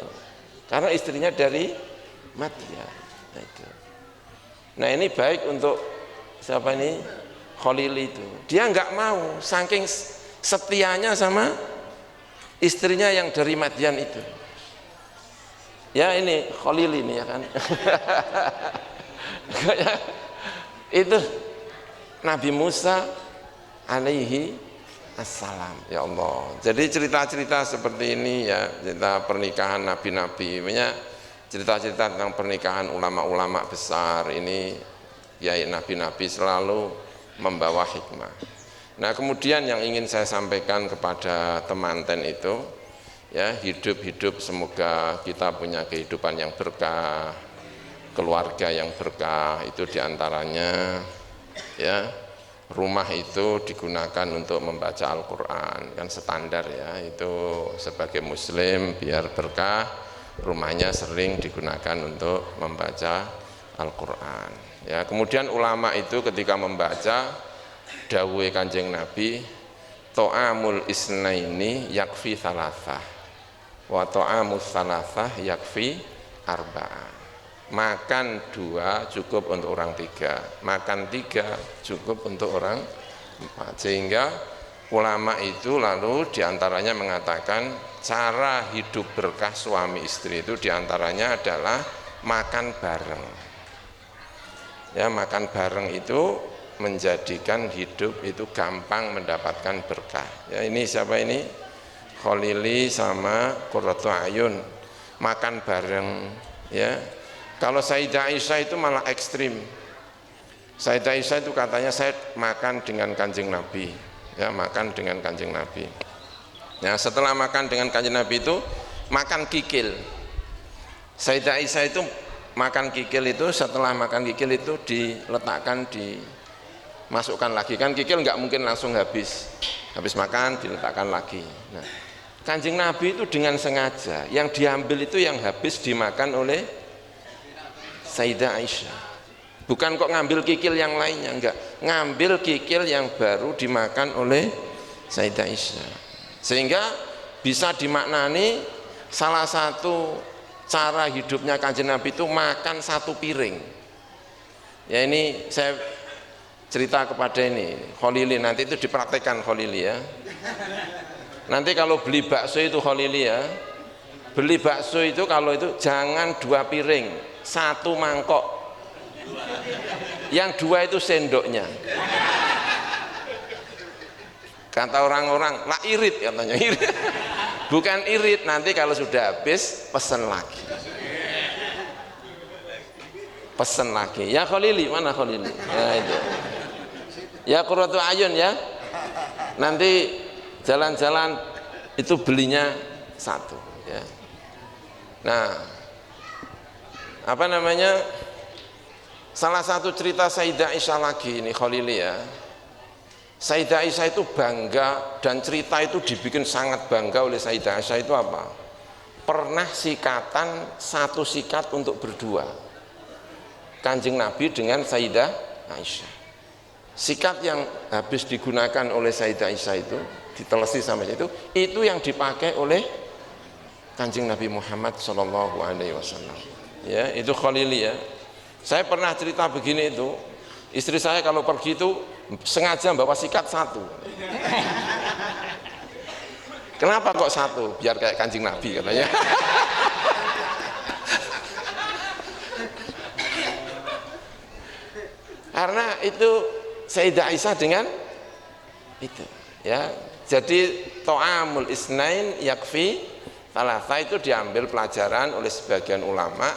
karena istrinya dari Madian. Nah, itu. Nah ini baik untuk siapa ini? Khalil itu. Dia nggak mau, saking setianya sama istrinya yang dari Madian itu. Ya ini Khalil ini ya kan. Itu Nabi Musa alaihi assalam, ya Allah. Jadi cerita-cerita seperti ini ya, cerita pernikahan nabi-nabi, cerita-cerita tentang pernikahan ulama-ulama besar ini, ya nabi-nabi selalu membawa hikmah. Nah kemudian yang ingin saya sampaikan kepada temanten itu, ya hidup-hidup semoga kita punya kehidupan yang berkah, keluarga yang berkah, itu diantaranya ya rumah itu digunakan untuk membaca Al-Quran, kan standar ya, itu sebagai muslim biar berkah, rumahnya sering digunakan untuk membaca Al-Quran ya. Kemudian ulama itu ketika membaca dawuh Kanjeng Nabi, to'amul isnaini yakfi thalathah wa to'amul thalathah yakfi arba'ah. Makan 2 cukup untuk orang 3, makan 3 cukup untuk orang 4. Sehingga ulama itu lalu diantaranya mengatakan cara hidup berkah suami istri itu diantaranya adalah makan bareng. Ya makan bareng itu menjadikan hidup itu gampang mendapatkan berkah. Ya ini siapa ini? Khalili sama Qurratu Ayun makan bareng ya. Kalau Sayyidah Aisyah itu malah ekstrim. Sayyidah Aisyah itu katanya saya makan dengan Kanjeng Nabi, ya makan dengan Kanjeng Nabi. Nah setelah makan dengan Kanjeng Nabi itu makan kikil. Sayyidah Aisyah itu makan kikil itu setelah makan kikil itu diletakkan, dimasukkan lagi. Kan kikil nggak mungkin langsung habis makan diletakkan lagi. Nah Kanjeng Nabi itu dengan sengaja yang diambil itu yang habis dimakan oleh Sayyidah Aisyah. Bukan kok ngambil kikil yang lainnya, enggak, ngambil kikil yang baru dimakan oleh Sayyidah Aisyah. Sehingga bisa dimaknani salah satu cara hidupnya Kanjeng Nabi itu makan 1 piring. Ya ini saya cerita kepada ini Khalili, nanti itu dipraktekkan Khalili ya. Nanti kalau beli bakso itu Khalili ya, beli bakso itu kalau itu jangan 2 piring, 1 mangkok, yang 2 itu sendoknya. Kata orang-orang lah irit katanya, irit. Bukan irit, nanti kalau sudah habis pesen lagi, pesen lagi. Ya Khalili, mana Khalili? Ya itu. Ya Qurratu Ayun ya. Nanti jalan-jalan itu belinya 1 ya. Nah apa namanya, salah satu cerita Sayyidah Aisyah lagi ini Khalili ya. Sayyidah Aisyah itu bangga, dan cerita itu dibikin sangat bangga oleh Sayyidah Aisyah itu apa? Pernah sikatan 1 sikat untuk berdua Kanjeng Nabi dengan Sayyidah Aisyah. Sikat yang habis digunakan oleh Sayyidah Aisyah itu ditelesi sampai itu yang dipakai oleh Kanjeng Nabi Muhammad Shallallahu Alaihi Wasallam. Ya, itu Khalili ya. Saya pernah cerita begini itu, istri saya kalau pergi itu sengaja bawa sikat satu. Kenapa kok satu? Biar kayak Kanjeng Nabi katanya. Karena itu Sayyidah Aisyah dengan itu ya. Jadi to'amul isnain yakfi talata itu diambil pelajaran oleh sebagian ulama.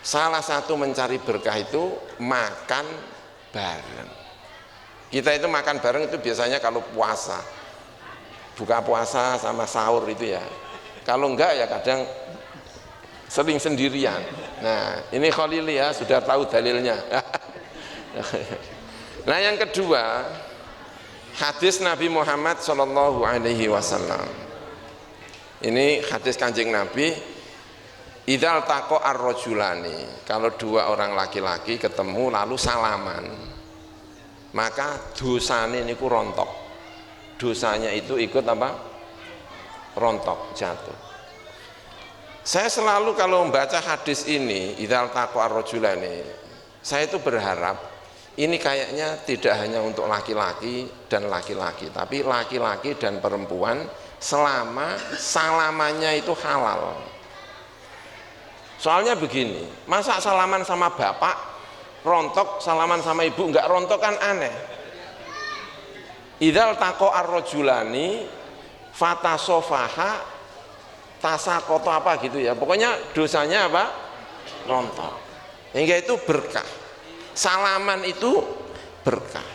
Salah satu mencari berkah itu makan bareng. Kita itu makan bareng itu biasanya kalau puasa, buka puasa sama sahur itu ya. Kalau enggak ya kadang sering sendirian. Nah ini Khalili ya, sudah tahu dalilnya. Nah yang kedua, hadis Nabi Muhammad Shallallahu Alaihi Wasallam. Ini hadis Kanjeng Nabi. Idzal taqa ar-rajulani, kalau dua orang laki-laki ketemu lalu salaman, maka dosanya niku rontok. Dosanya itu ikut apa? Rontok, jatuh. Saya selalu kalau membaca hadis ini, idzal taqa ar-rajulani, saya itu berharap ini kayaknya tidak hanya untuk laki-laki dan laki-laki, tapi laki-laki dan perempuan selama salamannya itu halal. Soalnya begini, masa salaman sama bapak rontok, salaman sama ibu enggak rontok kan aneh. Idzal taqa ar-rajulani fatasofaha tasakoto apa gitu ya. Pokoknya dosanya apa? Rontok. Hingga itu berkah. Salaman itu berkah.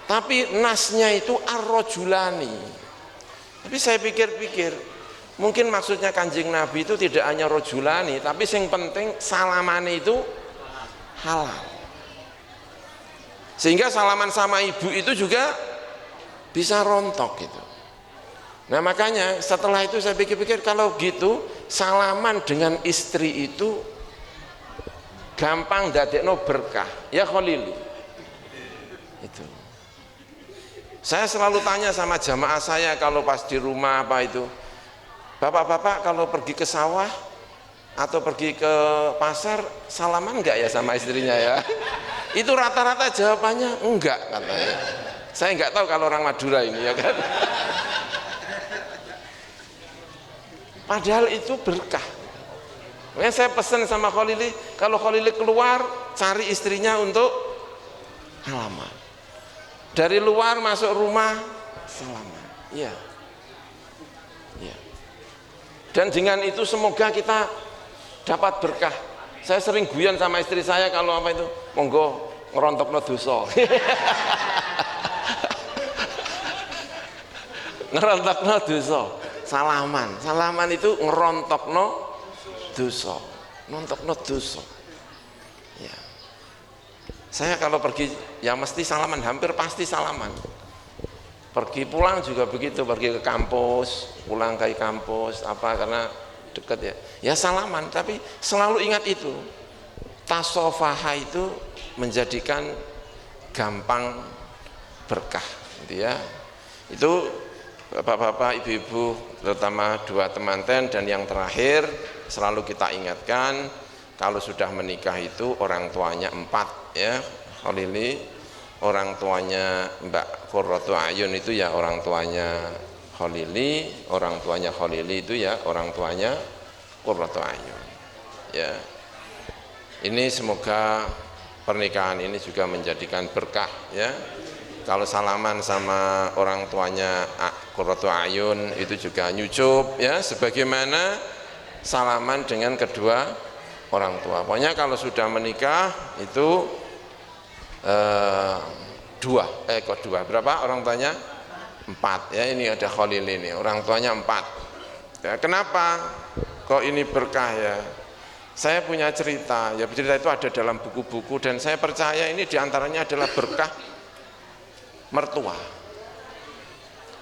Tapi nasnya itu ar-rajulani. Tapi saya pikir-pikir, mungkin maksudnya Kanjeng Nabi itu tidak hanya rojulani, tapi yang penting salaman itu halal. Sehingga salaman sama ibu itu juga bisa rontok gitu. Nah makanya setelah itu saya pikir-pikir, kalau gitu salaman dengan istri itu gampang dadekno berkah. Ya Khalili. Itu. Saya selalu tanya sama jamaah saya kalau pas di rumah apa itu, bapak-bapak kalau pergi ke sawah atau pergi ke pasar salaman enggak ya sama istrinya ya? Itu rata-rata jawabannya enggak katanya. Saya enggak tahu kalau orang Madura ini ya kan. Padahal itu berkah. Makanya saya pesan sama Khalili, kalau Khalili keluar cari istrinya untuk salaman. Dari luar masuk rumah salaman. Iya. Iya. Dan dengan itu semoga kita dapat berkah. Saya sering guyon sama istri saya kalau apa itu, monggo ngerontokno dosa. Ngerontokno dosa. Salaman itu ngerontokno dosa. Ngerontokno dosa. Ya. Saya kalau pergi ya mesti salaman, hampir pasti salaman. Pergi pulang juga begitu, pergi ke kampus, pulang ke kampus apa karena dekat ya. Ya salaman, tapi selalu ingat itu. Tasofaha itu menjadikan gampang berkah gitu ya. Itu bapak-bapak, ibu-ibu, terutama dua temanten dan yang terakhir selalu kita ingatkan, kalau sudah menikah itu orang tuanya 4 ya, Khalili, orang tuanya Mbak Qurratu Ayun itu ya orang tuanya Khalili, orang tuanya Khalili itu ya orang tuanya Qurratu Ayun. Ya. Ini semoga pernikahan ini juga menjadikan berkah ya. Kalau salaman sama orang tuanya Qurratu Ayun itu juga nyucup ya, sebagaimana salaman dengan kedua orang tua. Pokoknya kalau sudah menikah itu dua berapa orang tuanya? 4 ya. Ini ada Khalil ini orang tuanya 4 ya. Kenapa kok ini berkah ya? Saya punya cerita ya, cerita itu ada dalam buku-buku dan saya percaya ini diantaranya adalah berkah mertua.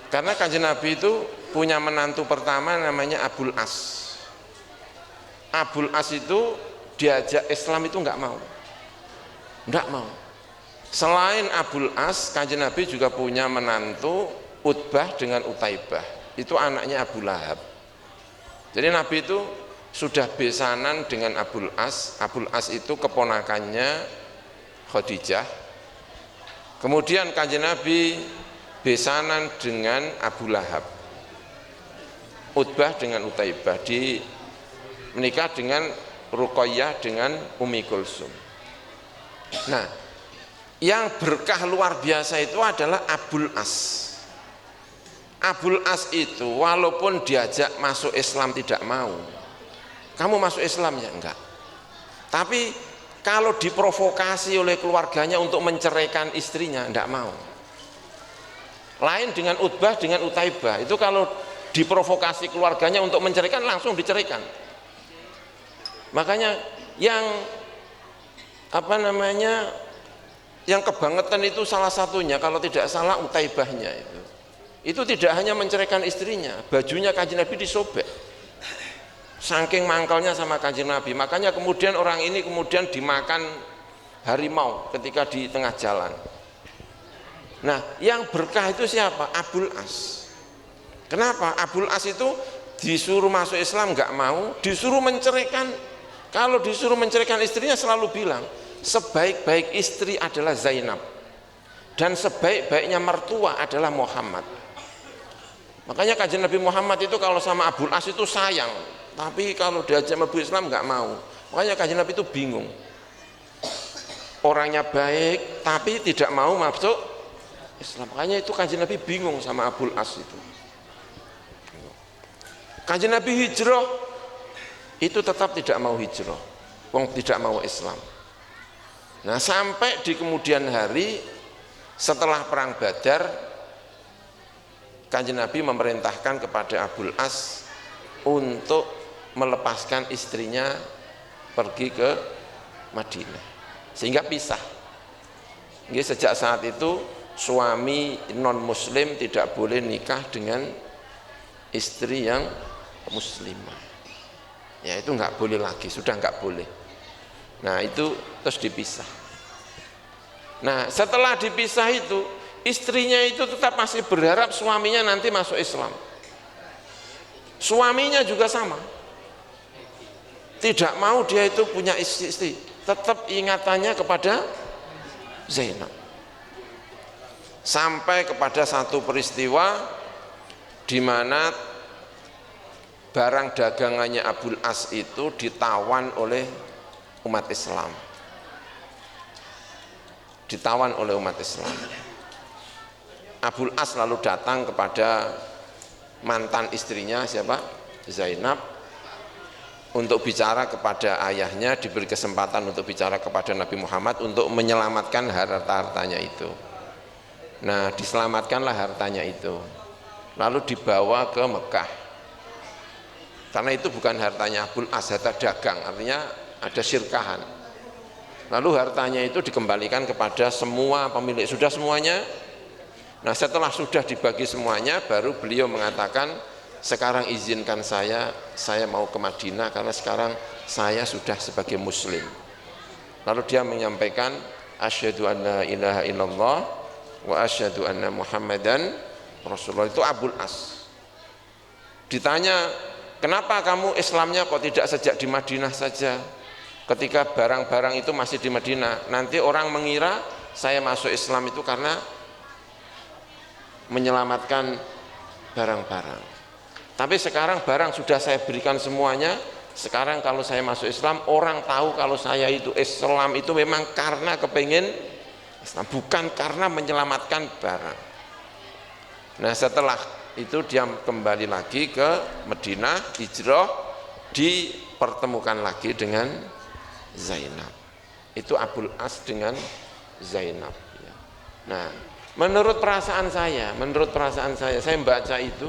Karena Kanjeng Nabi itu punya menantu pertama namanya Abul As. Abul As itu diajak Islam itu enggak mau. Selain Abul As, Kanjeng Nabi juga punya menantu Utbah dengan Utaibah. Itu anaknya Abu Lahab. Jadi Nabi itu sudah besanan dengan Abul As. Abul As itu keponakannya Khadijah. Kemudian Kanjeng Nabi besanan dengan Abu Lahab. Utbah dengan Utaibah, menikah dengan Ruqayyah dengan Ummi Kulsum. Nah, yang berkah luar biasa itu adalah Abul As. Abul As itu walaupun diajak masuk Islam tidak mau. Kamu masuk Islam ya? Enggak. Tapi kalau diprovokasi oleh keluarganya untuk menceraikan istrinya, enggak mau. Lain dengan Utbah dengan Utaibah, itu kalau diprovokasi keluarganya untuk menceraikan langsung diceraikan. Makanya yang yang kebangetan itu salah satunya, kalau tidak salah Utaibahnya itu tidak hanya menceraikan istrinya, bajunya Kanjeng Nabi disobek saking mangkalnya sama Kanjeng Nabi. Makanya kemudian orang ini kemudian dimakan harimau ketika di tengah jalan. Nah, yang berkah itu siapa? Abul As. Kenapa? Abul As itu disuruh masuk Islam nggak mau, disuruh menceraikan. Kalau disuruh menceraikan istrinya selalu bilang, sebaik-baik istri adalah Zainab dan sebaik-baiknya mertua adalah Muhammad. Makanya Kanjeng Nabi Muhammad itu kalau sama Abul As itu sayang, tapi kalau diajak masuk Islam nggak mau. Makanya Kanjeng Nabi itu bingung. Orangnya baik tapi tidak mau masuk Islam. Makanya itu Kanjeng Nabi bingung sama Abul As itu. Kanjeng Nabi hijrah itu tetap tidak mau hijrah, wong tidak mau Islam. Nah, sampai di kemudian hari setelah perang Badar, Kanjeng Nabi memerintahkan kepada Abul As untuk melepaskan istrinya pergi ke Madinah, sehingga pisah. Sejak saat itu suami non muslim tidak boleh nikah dengan istri yang muslimah. Ya itu nggak boleh lagi, sudah nggak boleh. Nah itu terus dipisah. Nah setelah dipisah itu, istrinya itu tetap masih berharap suaminya nanti masuk Islam. Suaminya juga sama, tidak mau dia itu punya istri, tetap ingatannya kepada Zainab. Sampai kepada satu peristiwa di mana barang dagangannya Abul As itu ditawan oleh umat Islam. Ditawan oleh umat Islam. Abul As lalu datang kepada mantan istrinya siapa? Zainab, untuk bicara kepada ayahnya, diberi kesempatan untuk bicara kepada Nabi Muhammad untuk menyelamatkan harta-hartanya itu. Nah, diselamatkanlah hartanya itu. Lalu dibawa ke Mekah. Karena itu bukan hartanya Abul As, harta dagang, artinya ada syirkahan. Lalu hartanya itu dikembalikan kepada semua pemilik, sudah semuanya. Nah setelah sudah dibagi semuanya, baru beliau mengatakan, sekarang izinkan saya mau ke Madinah karena sekarang saya sudah sebagai muslim. Lalu dia menyampaikan, asyhadu an la ilaha illallah wa asyhadu anna Muhammadan Rasulullah. Itu Abul As. Ditanya, kenapa kamu Islamnya kok tidak sejak di Madinah saja, ketika barang-barang itu masih di Madinah? Nanti orang mengira saya masuk Islam itu karena menyelamatkan barang-barang. Tapi sekarang barang sudah saya berikan semuanya. Sekarang kalau saya masuk Islam, orang tahu kalau saya itu Islam itu memang karena kepengen Islam, bukan karena menyelamatkan barang. Nah setelah itu dia kembali lagi ke Madinah, hijrah, dipertemukan lagi dengan Zainab. Itu Abul As dengan Zainab. Nah menurut perasaan saya, saya membaca itu,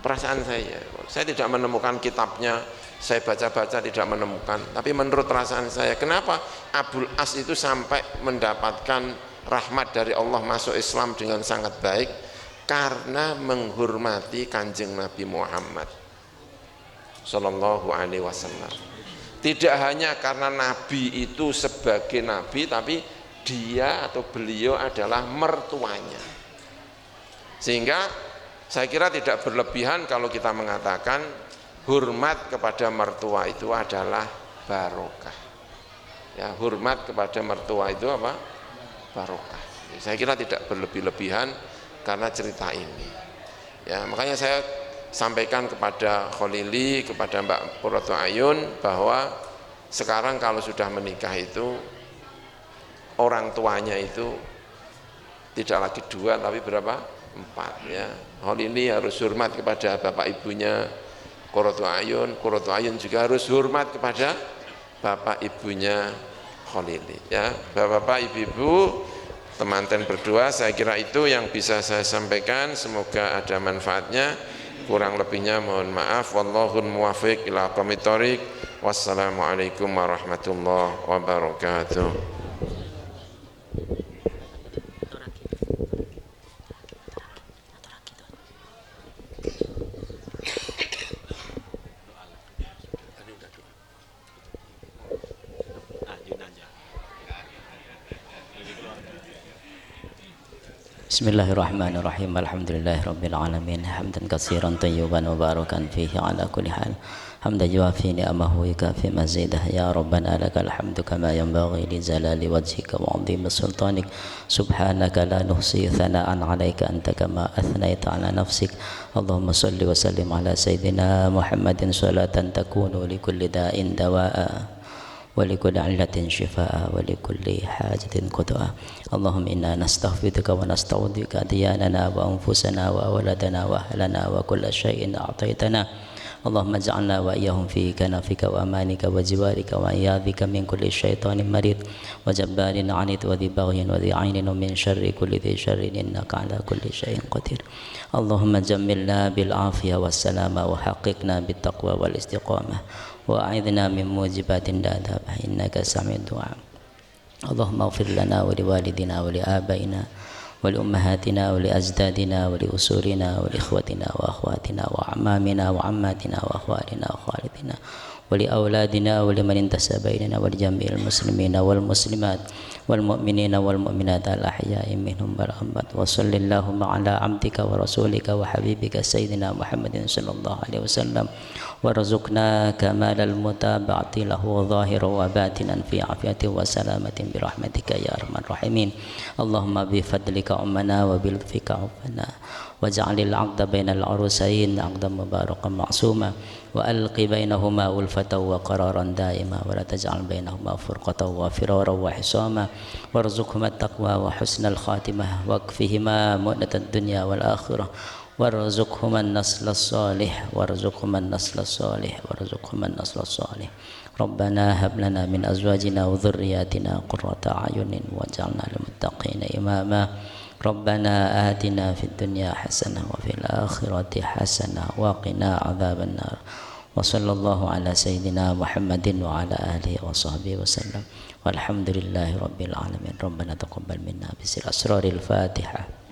perasaan saya tidak menemukan kitabnya, saya baca-baca tidak menemukan, tapi menurut perasaan saya, kenapa Abul As itu sampai mendapatkan rahmat dari Allah, masuk Islam dengan sangat baik? Karena menghormati Kanjeng Nabi Muhammad Sallallahu Alaihi Wasallam. Tidak hanya karena Nabi itu sebagai Nabi, tapi dia atau beliau adalah mertuanya. Sehingga saya kira tidak berlebihan kalau kita mengatakan hormat kepada mertua itu adalah barokah. Ya, hormat kepada mertua itu apa? Barokah. Saya kira tidak berlebih-lebihan karena cerita ini. Ya, makanya saya sampaikan kepada Kholili, kepada Mbak Qurratu Ayun bahwa sekarang kalau sudah menikah itu orang tuanya itu tidak lagi 2 tapi berapa? 4 ya. Kholili harus hormat kepada bapak ibunya Qurratu Ayun juga harus hormat kepada bapak ibunya Kholili ya. Bapak-bapak, ibu-ibu, teman-teman berdua, saya kira itu yang bisa saya sampaikan, semoga ada manfaatnya. Kurang lebihnya mohon maaf. Wallahul muwaffiq ila aqwamit thoriq. Wassalamualaikum warahmatullahi wabarakatuh. Bismillahirrahmanirrahim. Alhamdulillahirabbil alamin. Hamdan katsiran tayyiban mubarakan fihi ala kulli hal. Hamdan yuwafi ni'amahu wa yukafi mazidah. Ya Rabbana lakal hamdu kama yanbaghi li jalali wajhika wa 'azimi sultanik. Subhanaka la nuhsi thana'an 'alaika anta kama athnaita 'ala nafsik. Allahumma shalli wa sallim ala sayyidina Muhammadin salatan takunu li kulli da'in dawa'a ولكل علة شفاء ولكل حاجة قضاء. اللهم إنا نستغفرك ونستعوذك دياننا وأنفسنا وأولادنا وأهلنا وكل شيء أعطيتنا. اللهم اجعلنا وإياهم في كنفك وأمانك وجوارك وعياذك من كل شيطان مريض وجبار عنيد وذي بغي وذي عين ومن شر كل ذي شر إنك على كل شيء قدير. اللهم جملنا بالعافية والسلامة وحققنا بالتقوى والاستقامة وأعذنا من موجبات العذاب إنك سميع الدعاء. اللهم اغفر لنا ولوالدنا ولآبائنا ولأمهاتنا ولأجدادنا ولأسورنا ولإخوتنا وأخواتنا وأعمامنا وعماتنا وأخوالنا وخالتنا ولأولادنا ولمن انتسب إلينا ولجميع المسلمين والمسلمات والمؤمنين والمؤمنات الأحياء منهم والأموات. وصل اللهم على عبدك ورسولك وحبيبك سيدنا محمد صلى الله عليه وسلم وارزقنا كمال المتابعة له ظاهرا وباطنا في عافية وسلامة برحمتك يا أرحم الراحمين. اللهم بفضلك أمنا وبلطفك عفنا واجعل العقد بين العروسين عقدا مباركا معصوما وألق بينهما ألفة وقرارا دائما ولا تجعل بينهما فرقة وفرارا وحساما وارزقهما التقوى وحسن الخاتمة واكفهما مؤنة الدنيا والآخرة وارزقهما النسل الصالح وارزقهما النسل الصالح وارزقهما النسل الصالح. ربنا هب لنا من أزواجنا وذرياتنا قرة أعين واجعلنا للمتقين إماما. ربنا آتنا في الدنيا حسنة وفي الآخرة حسنة وقنا عذاب النار. وصلى الله على سيدنا محمد وعلى آله وصحبه وسلم والحمد لله رب العالمين. ربنا تقبل منا بسر أسرار الفاتحة.